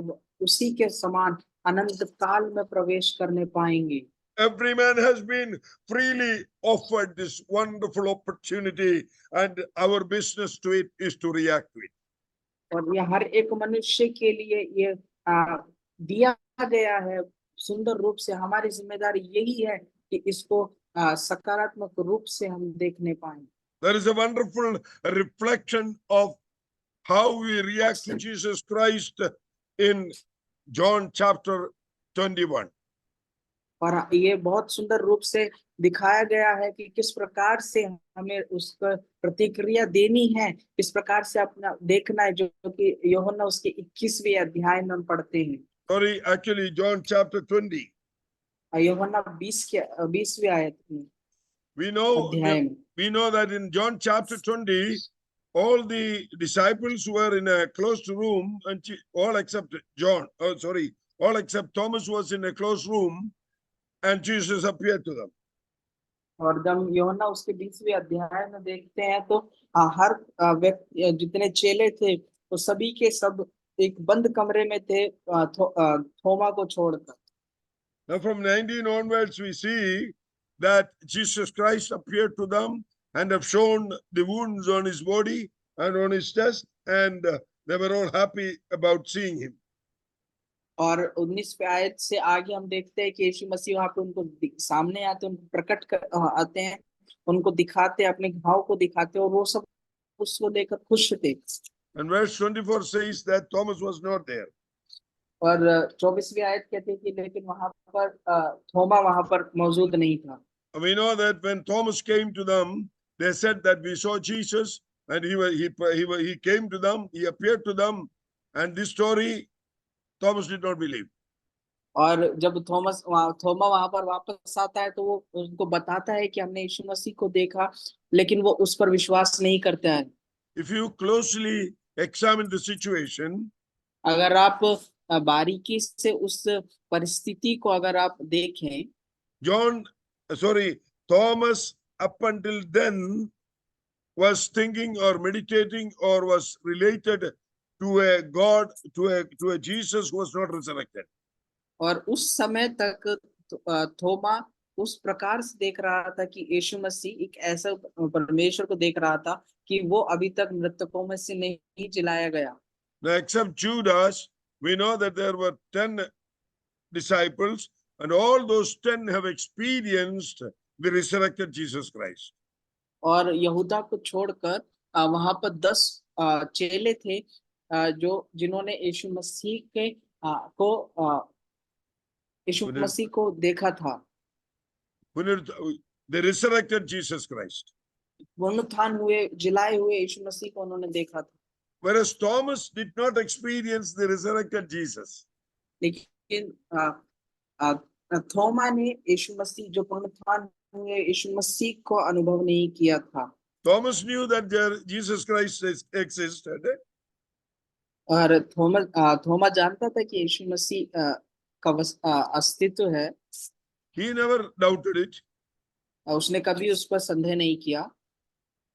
उसी के समान अनंत काल में प्रवेश करने पाएंगे। Every man has been freely offered this wonderful opportunity, and our business to it is to react to it. और ये हर एक मनुष्य के लिए ये दिया गया है सुंदर रूप से। हमारी जिम्मेदारी यही है कि इसको सकारात्मक रूप से हम देखने पाएं। There is a wonderful reflection of how we react to Jesus Christ in John chapter 21. और ये बहुत सुंदर रूप से दिखाया गया है कि किस प्रकार से हमें उसका प्रतिक्रिया देनी है, किस प्रकार से अपना देखना है, जो कि यूहन्ना उसके 21वें अध्याय में हम पढ़ते हैं। Sorry, actually John chapter 20. यूहन्ना 20वें आयत में We know that in John chapter 20, all the disciples were in a closed room, and all except all except Thomas was in a closed room, and Jesus appeared to them. और जब यूहन्ना उसके 20वें अध्याय में देखते हैं तो हर व्यक्ति जितने चेले थे वो सभी के सब एक बंद कमरे में थे, थोमा को छोड़कर। Now from 19 onwards, we see that Jesus Christ appeared to them and have shown the wounds on his body and on his chest, and they were all happy about seeing him. और 19 आयत से आगे हम देखते हैं कि यीशु मसीह वहां पे उनको सामने आते हैं, उनको आते हैं, उनको दिखाते हैं, अपने घाव को दिखाते हैं, और वो सब उसको देखकर खुश थे। And verse 24 says that Thomas was not there. और 24वीं आयत कहते हैं कि लेकिन वहां पर थोमा वहां पर मौजूद नहीं था। We know that when Thomas came to them, they said that we saw Jesus, and he came to them, he appeared to them, and this story Thomas did not believe. और जब थोमा वहां पर वापस आता है तो वो उनको बताता है कि हमने यीशु मसीह को देखा, लेकिन वो उस पर विश्वास नहीं करते हैं। If you closely examine the situation, अगर आप बारीकी से उस परिस्थिति को अगर आप देखें, Thomas up until then was thinking or meditating or was related to a God, to a Jesus who was not resurrected. और उस समय तक थोमा उस प्रकार से देख रहा था कि यीशु मसीह एक ऐसा परमेश्वर को देख रहा था कि वो अभी तक मृतकों में से नहीं जिलाया गया। Now, except Judas, we know that there were 10 disciples, and all those 10 have experienced the resurrected Jesus Christ. और यहूदा को छोड़कर वहां पर 10 चेले थे जिन्होंने यीशु मसीह को देखा था। The resurrected Jesus Christ. पुनरुत्थान हुए, जिलाए हुए यीशु मसीह को उन्होंने देखा था। Whereas Thomas did not experience the resurrected Jesus. लेकिन थोमा ने यीशु मसीह जो पुनरुत्थान हुए यीशु मसीह को अनुभव नहीं किया था। Thomas knew that Jesus Christ existed. और थोमा जानता था कि यीशु मसीह का अस्तित्व है। He never doubted it. उसने कभी उस पर संदेह नहीं किया।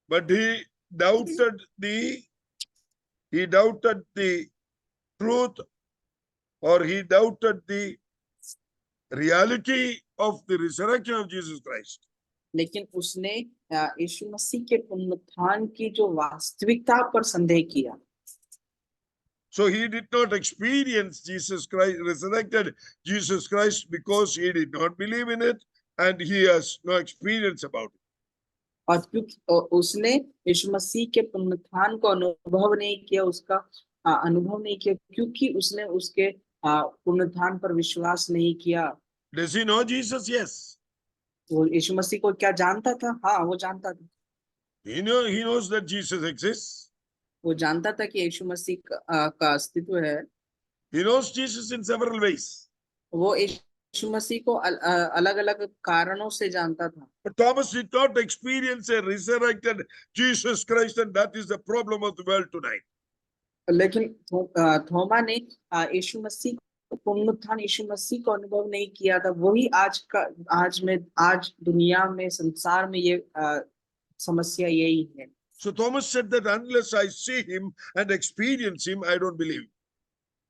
But he doubted the truth, or he doubted the reality of the resurrection of Jesus Christ. लेकिन उसने यीशु मसीह के पुनरुत्थान की जो वास्तविकता पर संदेह किया। So he did not experience Jesus Christ, resurrected Jesus Christ, because he did not believe in it and he has no experience about it. और क्योंकि उसने यीशु मसीह के पुनरुत्थान को अनुभव नहीं किया, उसका अनुभव नहीं किया, क्योंकि उसने उसके पुनरुत्थान पर विश्वास नहीं किया। Does he know Jesus? Yes. वो यीशु मसीह को क्या जानता था? हाँ, वो जानता था। He knows that Jesus exists. वो जानता था कि यीशु मसीह का अस्तित्व है। He knows Jesus in several ways. वो यीशु मसीह को अलग-अलग कारणों से जानता था। But Thomas did not experience a resurrected Jesus Christ, and that is the problem of the world tonight. लेकिन थोमा ने यीशु मसीह पुनरुत्थान यीशु मसीह को अनुभव नहीं किया था। वही आज दुनिया में, संसार में ये समस्या यही है। So Thomas said that unless I see him and experience him, I don't believe.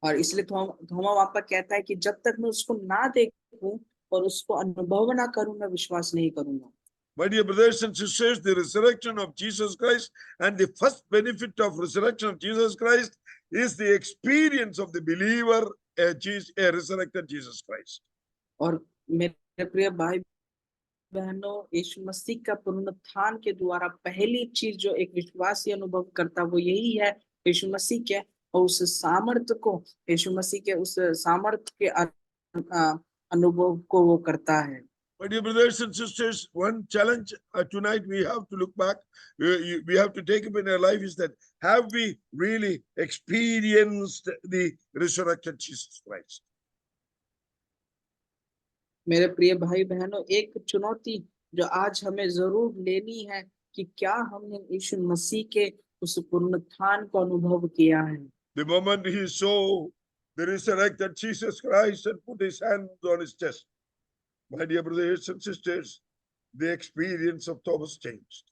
और इसलिए थोमा वहां पर कहता है कि जब तक मैं उसको ना देखूं और उसको अनुभव ना करूं, मैं विश्वास नहीं करूंगा। My dear brothers and sisters, the resurrection of Jesus Christ, and the first benefit of resurrection of Jesus Christ is the experience of the believer, a resurrected Jesus Christ. और मेरे प्रिय भाई बहनों, यीशु मसीह का पुनरुत्थान के द्वारा पहली चीज जो एक विश्वासी अनुभव करता वो यही है, यीशु मसीह के और उस सामर्थ्य को, यीशु मसीह के उस सामर्थ्य के अनुभव को वो करता है। My dear brothers and sisters, one challenge tonight we have to look back, we have to take up in our life is that have we really experienced the resurrected Jesus Christ? मेरे प्रिय भाई बहनों, एक चुनौती जो आज हमें जरूर लेनी है कि क्या हमने यीशु मसीह के उस पुनरुत्थान को अनुभव किया है। The moment he saw the resurrected Jesus Christ and put his hands on his chest, my dear brothers and sisters, the experience of Thomas changed.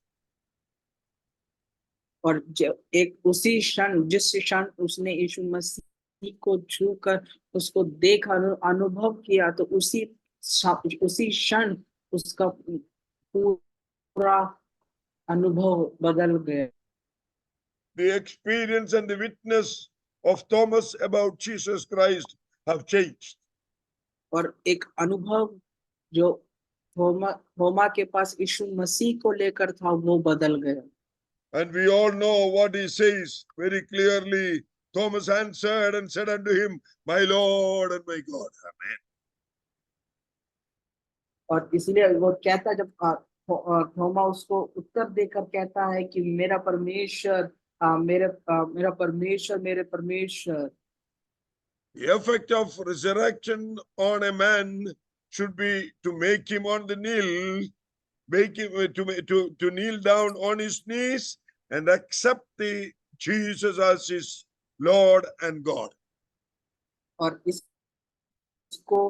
और एक उसी क्षण, जिस क्षण उसने यीशु मसीह को छूकर उसको देखा, अनुभव किया, तो उसी उसी क्षण उसका पूरा अनुभव बदल गया। The experience and the witness of Thomas about Jesus Christ have changed. और एक अनुभव जो थोमा के पास यीशु मसीह को लेकर था वो बदल गया। And we all know what he says very clearly. Thomas answered and said unto him, My Lord and my God. Amen. और इसलिए वो कहता, जब थोमा उसको उत्तर देकर कहता है कि मेरा परमेश्वर, मेरा परमेश्वर, मेरे परमेश्वर। The effect of resurrection on a man should be to make him on the kneel, make him to kneel down on his knees and accept the Jesus as his Lord and God. और इसको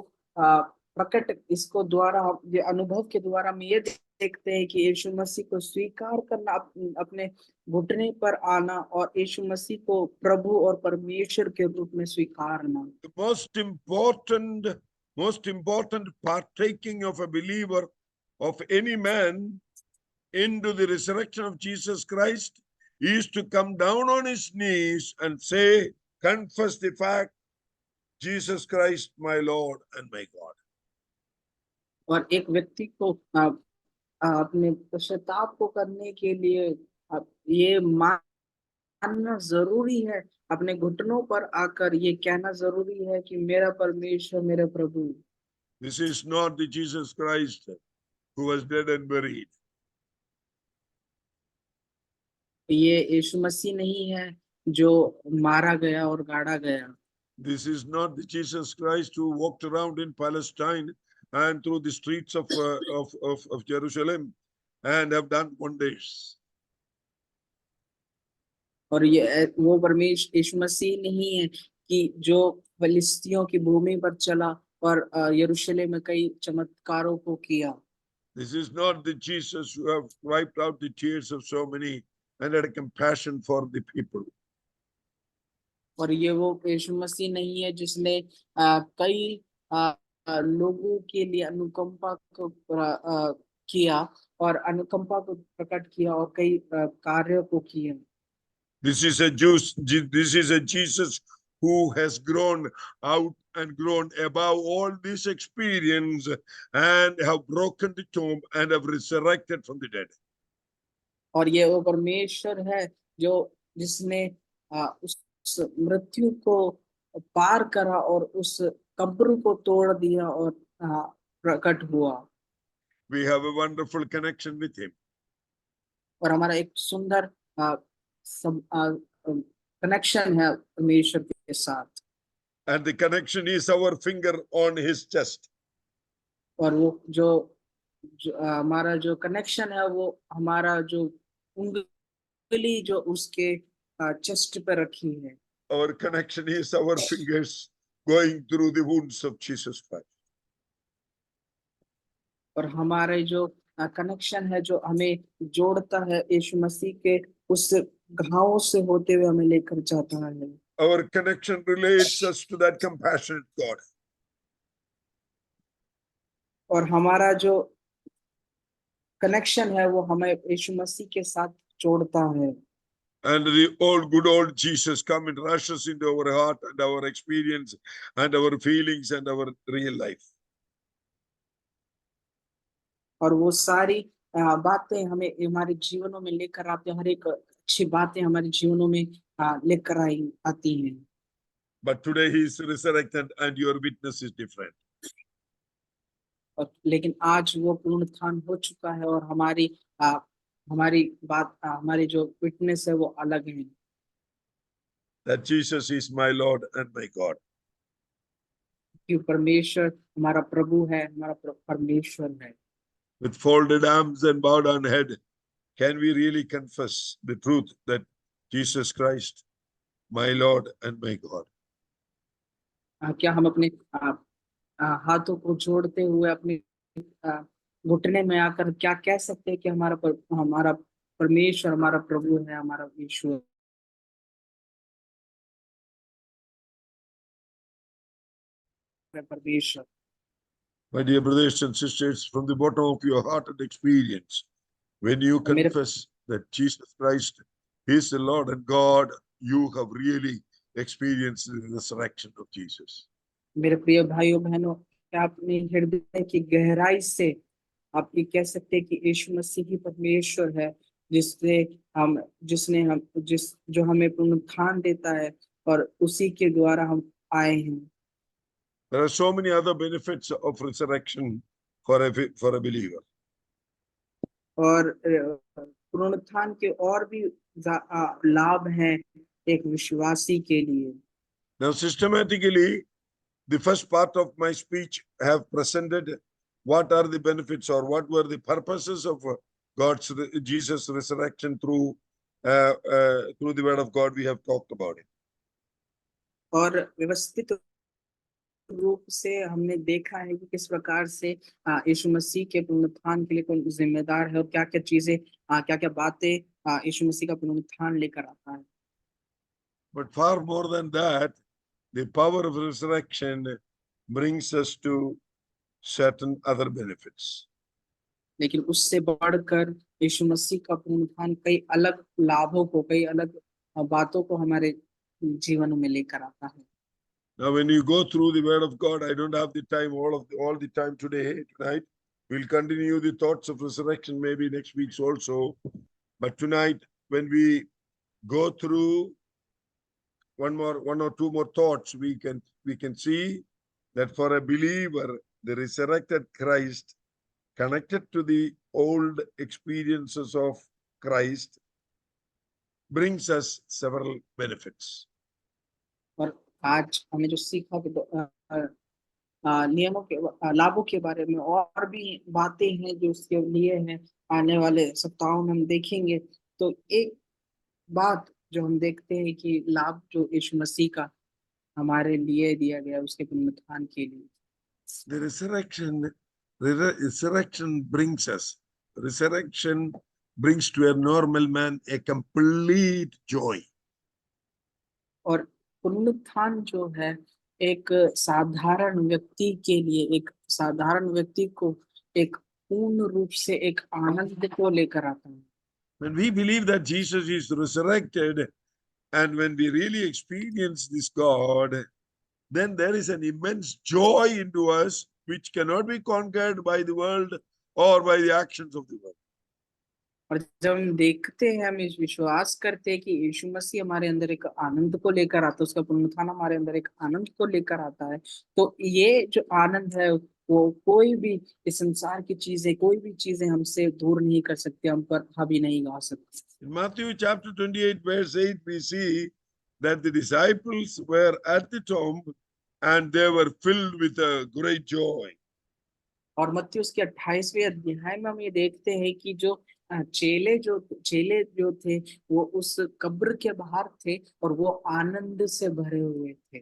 प्रकट, इसको द्वारा, ये अनुभव के द्वारा हम ये देखते हैं कि यीशु मसीह को स्वीकार करना, अपने घुटने पर आना और यीशु मसीह को प्रभु और परमेश्वर के रूप में स्वीकारना। The most important partaking of a believer, of any man, into the resurrection of Jesus Christ is to come down on his knees and say, confess the fact, Jesus Christ, my Lord and my God. और एक व्यक्ति को अपने पश्चाताप को करने के लिए ये मानना जरूरी है, अपने घुटनों पर आकर ये कहना जरूरी है कि मेरा परमेश्वर, मेरा प्रभु। This is not the Jesus Christ who was dead and buried. ये यीशु मसीह नहीं है जो मारा गया और गाड़ा गया। This is not the Jesus Christ who walked around in Palestine and through the streets of Jerusalem and have done wonders. और ये वो परमेश्वर यीशु मसीह नहीं है कि जो फलिस्तियों की भूमि पर चला और यरूशलेम में कई चमत्कारों को किया। This is not the Jesus who have wiped out the tears of so many and had a compassion for the people. और ये वो यीशु मसीह नहीं है जिसने कई लोगों के लिए अनुकंपा को किया और अनुकंपा को प्रकट किया और कई कार्यों को किया। This is a Jesus who has grown out and grown above all this experience and have broken the tomb and have resurrected from the dead. और ये वो परमेश्वर है जो जिसने उस मृत्यु को पार करा और उस कब्र को तोड़ दिया और प्रकट हुआ। We have a wonderful connection with him. और हमारा एक सुंदर कनेक्शन है परमेश्वर के साथ। And the connection is our finger on his chest. और वो जो हमारा जो कनेक्शन है वो हमारा जो उंगली जो उसके चेस्ट पे रखी है। Our connection is our fingers going through the wounds of Jesus Christ. और हमारे जो कनेक्शन है जो हमें जोड़ता है यीशु मसीह के उस घावों से होते हुए हमें लेकर जाता है। Our connection relates us to that compassionate God. और हमारा जो कनेक्शन है वो हमें यीशु मसीह के साथ जोड़ता है। And the good old Jesus come and rushes into our heart and our experience and our feelings and our real life. और वो सारी बातें हमें हमारे जीवनों में लेकर आते हैं, हर एक अच्छी बातें हमारे जीवनों में लेकर आती हैं। But today he is resurrected and your witness is different. लेकिन आज वो पुनरुत्थान हो चुका है और हमारी बात, हमारी जो विटनेस है वो अलग है। That Jesus is my Lord and my God. कि परमेश्वर हमारा प्रभु है, हमारा परमेश्वर है। With folded arms and bowed down head, can we really confess the truth that Jesus Christ, my Lord and my God? क्या हम अपने हाथों को जोड़ते हुए अपने घुटने में आकर क्या कह सकते हैं कि हमारा परमेश्वर हमारा प्रभु है, हमारा ईश्वर परमेश्वर? My dear brothers and sisters, from the bottom of your heart and experience, when you और मेरे confess that Jesus Christ is the Lord and God, you have really experienced the resurrection of Jesus. मेरे प्रिय भाइयों बहनों, क्या अपने हृदय की गहराई से आप ये कह सकते हैं कि यीशु मसीह ही परमेश्वर है, जिसने हम जो हमें पुनरुत्थान देता है और उसी के द्वारा हम आए हैं। There are so many other benefits of resurrection for a believer. और पुनरुत्थान के और भी लाभ हैं एक विश्वासी के लिए। Now, systematically, the first part of my speech have presented what are the benefits or what were the purposes of Jesus resurrection through the word of God. We have talked about it. और व्यवस्थित रूप से हमने देखा है कि किस प्रकार से यीशु मसीह के पुनरुत्थान के लिए कौन जिम्मेदार है और क्या क्या चीजें क्या क्या बातें यीशु मसीह का पुनरुत्थान लेकर आता है। But far more than that, the power of resurrection brings us to certain other benefits. लेकिन उससे बढ़कर यीशु मसीह का पुनरुत्थान कई अलग लाभों को, कई अलग बातों को हमारे जीवन में लेकर आता है। Now, when you go through the word of God, I don't have the time, all the time tonight. We'll continue the thoughts of resurrection maybe next week also. But tonight, when we go through one or two more thoughts, we can see that for a believer, the resurrected Christ connected to the old experiences of Christ brings us several benefits. और आज हमने जो सीखा कि नियमों के लाभों के बारे में और भी बातें हैं जो उसके लिए हैं, आने वाले सप्ताहों में हम देखेंगे। तो एक बात जो हम देखते हैं कि लाभ जो यीशु मसीह का हमारे लिए दिया गया उसके पुनरुत्थान के लिए। The resurrection brings to a normal man a complete joy. और पुनरुत्थान जो है एक साधारण व्यक्ति के लिए, एक साधारण व्यक्ति को एक पूर्ण रूप से एक आनंद को लेकर आता है। When we believe that Jesus is resurrected and when we really experience this God, then there is an immense joy into us which cannot be conquered by the world or by the actions of the world. और जब हम देखते हैं, हम इस विश्वास करते हैं कि यीशु मसीह हमारे अंदर एक आनंद को लेकर आता है, उसका पुनरुत्थान हमारे अंदर एक आनंद को लेकर आता है, तो ये जो आनंद है वो कोई भी इस संसार की चीजें, कोई भी चीजें हमसे दूर नहीं कर सकती, हम पर हावी नहीं ला सकती। In Matthew chapter 28 verse 8 we see that the disciples were at the tomb and they were filled with a great joy. और मत्ती उसके 28वें अध्याय में हम ये देखते हैं कि जो चेले जो थे वो उस कब्र के बाहर थे और वो आनंद से भरे हुए थे।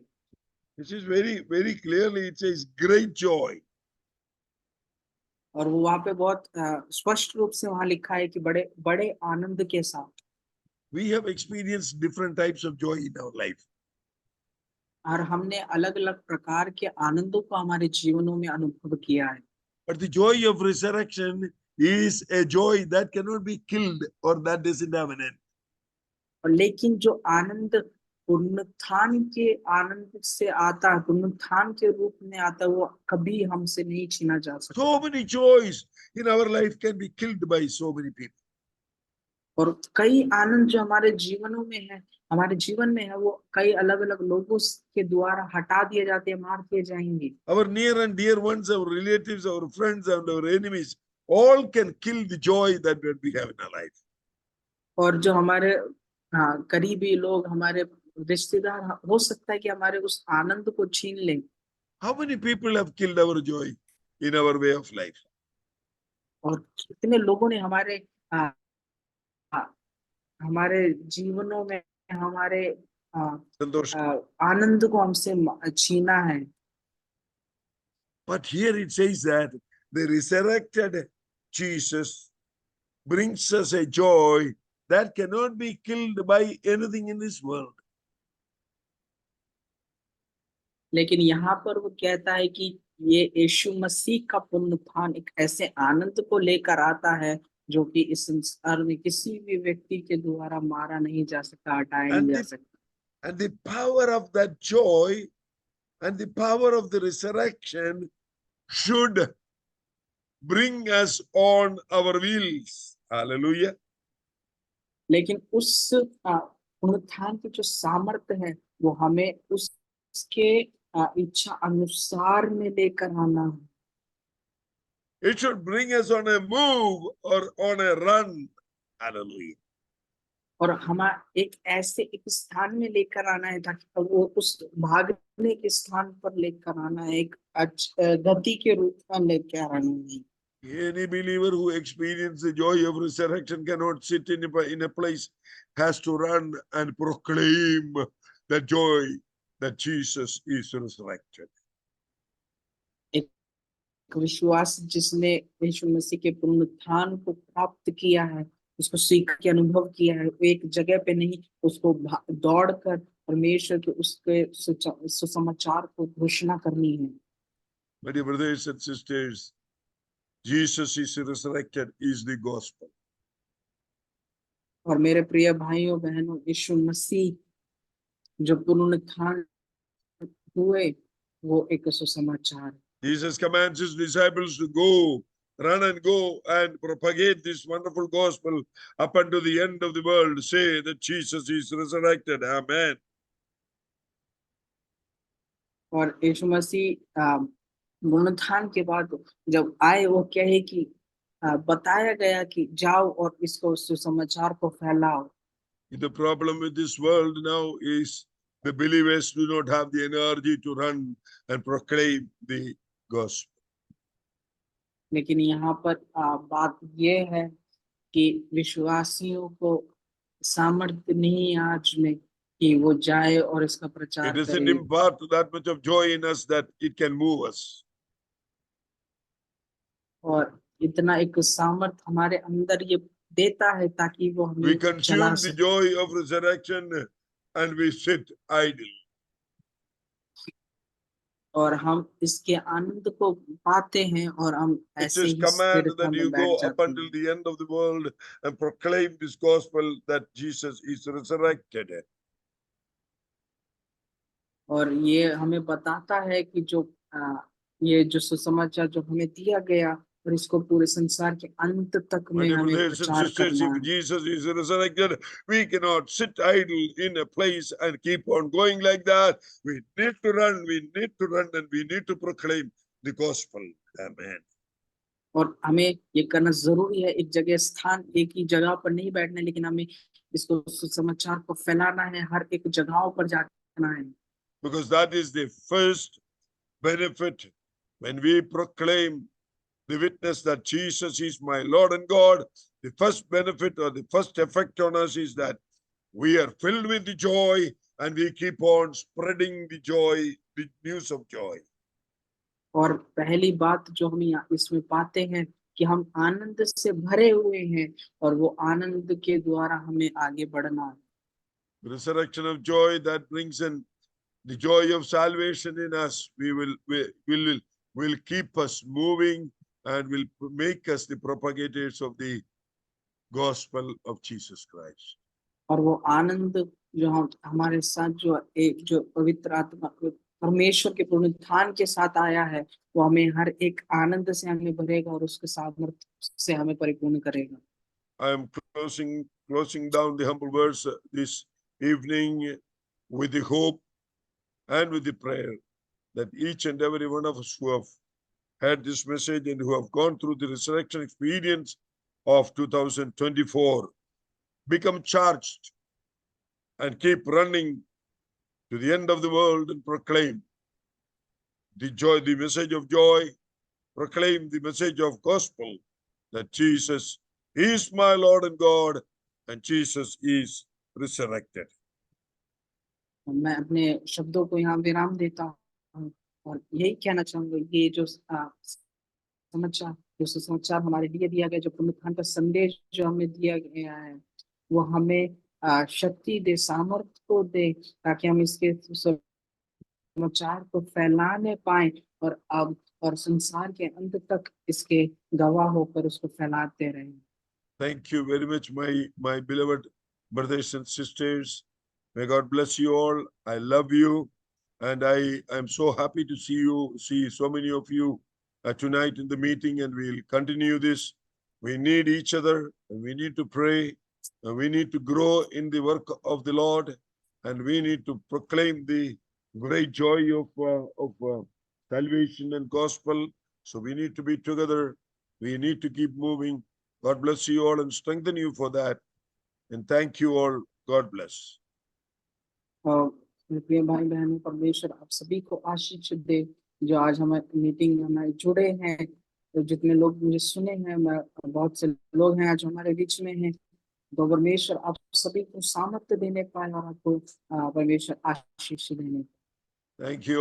This is very clearly it says great joy. और वो वहां पे बहुत स्पष्ट रूप से वहां लिखा है कि बड़े बड़े आनंद के साथ। We have experienced different types of joy in our life. और हमने अलग अलग प्रकार के आनंदों को हमारे जीवनों में अनुभव किया है। But the joy of resurrection is a joy that cannot be killed or that doesn't have an end. और लेकिन जो आनंद पुनरुत्थान के आनंद से आता है, पुनरुत्थान के रूप में आता है, वो कभी हमसे नहीं छीना जा सकता। So many joys in our life can be killed by so many people. और कई आनंद जो हमारे जीवनों में है, हमारे जीवन में है, वो कई अलग अलग लोगों के द्वारा हटा दिए जाते हैं, मार दिए जाएंगे। Our near and dear ones, our relatives, our friends, and our enemies, all can kill the joy that we have in our life. और जो हमारे करीबी लोग, हमारे रिश्तेदार, हो सकता है कि हमारे उस आनंद को छीन लें। How many people have killed our joy in our way of life? और कितने लोगों ने हमारे आ, आ, हमारे जीवनों में हमारे Santosh. आनंद को हमसे छीना है। But here it says that the resurrected Jesus brings us a joy that cannot be killed by anything in this world. लेकिन यहाँ पर वो कहता है कि ये यीशु मसीह का पुनरुत्थान एक ऐसे आनंद को लेकर आता है जो कि इस संसार में किसी भी व्यक्ति के द्वारा मारा नहीं जा सकता, हटाया नहीं And जा the सकता। and the power of that joy and the power of the resurrection should bring us on our wheels. Hallelujah. लेकिन उस पुनरुत्थान की जो सामर्थ्य है वो हमें उसके इच्छा अनुसार में लेकर आना है, It should bring us on a move or on a run. Hallelujah. और हमारा एक स्थान में लेकर आना है ताकि वो उस भागने के स्थान पर लेकर आना है, एक गति के रूप में लेकर आना है। Any believer who experiences the joy of resurrection cannot sit in a place, has to run and proclaim the joy that Jesus is resurrected. एक विश्वास जिसने यीशु मसीह के पुनरुत्थान को प्राप्त किया है, उसको सीख के अनुभव किया है, वो एक जगह पे नहीं, उसको दौड़कर परमेश्वर के उसके सुसमाचार को घोषणा करनी है। My dear brothers and sisters, Jesus is resurrected is the gospel. और मेरे प्रिय भाइयों बहनों, यीशु मसीह जो पुनरुत्थान हुए वो एक सुसमाचार है। Jesus commands his disciples to go, run and go and propagate this wonderful gospel up unto the end of the world. Say that Jesus is resurrected. Amen. और यीशु मसीह पुनरुत्थान के बाद जब आए वो कहे कि बताया गया कि जाओ और इसको सुसमाचार को फैलाओ। The problem with this world now is the believers do not have the energy to run and proclaim the gospel. लेकिन यहाँ पर बात ये है कि विश्वासियों को सामर्थ्य नहीं है आज में कि वो जाए और इसका It प्रचार doesn't करे। impart that much of joy in us that it can move us. और इतना एक सामर्थ हमारे अंदर ये देता है ताकि वो We हमें चला consume the सके। joy of resurrection and we sit idle. और हम इसके आनंद को पाते हैं और हम It's ऐसे his ही command स्थिरता that में you बैठ go up जाते until हैं। the end of the world and proclaim this gospel that Jesus is resurrected. और ये हमें बताता है कि ये जो सुसमाचार जो हमें दिया गया और इसको पूरे संसार के अंत तक My में dear हमें brothers and प्रचार sisters, करना if है। Jesus is resurrected, we cannot sit idle in a place and keep on going like that. We need to run, and we need to proclaim the gospel. Amen. और हमें ये करना जरूरी है, एक जगह स्थान एक ही जगह पर नहीं बैठना, लेकिन हमें इसको सुसमाचार को फैलाना है, हर एक जगहों पर जाना है। Because that is the first benefit when we proclaim the witness that Jesus is my Lord and God. The first benefit or the first effect on us is that we are filled with the joy and we keep on spreading the joy, the news of joy. और पहली बात जो हम इसमें पाते हैं कि हम आनंद से भरे हुए हैं और वो आनंद के द्वारा हमें आगे बढ़ना है। The resurrection of joy that brings in the joy of salvation in us, will keep us moving and will make us the propagators of the gospel of Jesus Christ. और वो आनंद जो हम हमारे साथ जो पवित्र आत्मा परमेश्वर के पुनरुत्थान के साथ आया है, वो हमें हर एक आनंद से हमें भरेगा और उसके सामर्थ्य से हमें परिपूर्ण करेगा। I am closing down the humble words this evening with the hope and with the prayer that each and every one of us who have heard this message and who have gone through the resurrection experience of 2024 become charged and keep running to the end of the world and proclaim the joy, the message of joy, proclaim the message of gospel that Jesus is my Lord and God and Jesus is resurrected. मैं अपने शब्दों को यहाँ विराम देता हूँ और यही कहना चाहूंगा, ये जो सुसमाचार हमारे लिए दिया गया, जो पुनरुत्थान का संदेश जो हमें दिया गया है, वो हमें शक्ति दे, सामर्थ्य को दे, ताकि हम इसके समाचार को फैलाने पाए और अब और संसार के अंत तक इसके गवाह होकर उसको फैलाते रहें। Thank you very much, my beloved brothers and sisters. May God bless you all. I love you, and I am so happy to see so many of you tonight in the meeting, and we'll continue this. We need each other, and we need to pray, and we need to grow in the work of the Lord, and we need to proclaim the great joy of salvation and gospel. So we need to be together. We need to keep moving. God bless you all and strengthen you for that. And thank you all. God bless. और मेरे प्रिय भाई बहनों, परमेश्वर आप सभी को आशीष दे जो आज हमारे मीटिंग में हमारे जुड़े हैं। तो जितने लोग मुझे सुने हैं, मैं बहुत से लोग हैं आज हमारे बीच में हैं। तो परमेश्वर आप सभी को सामर्थ्य देने पाए और आपको परमेश्वर आशीष देने। Thank you.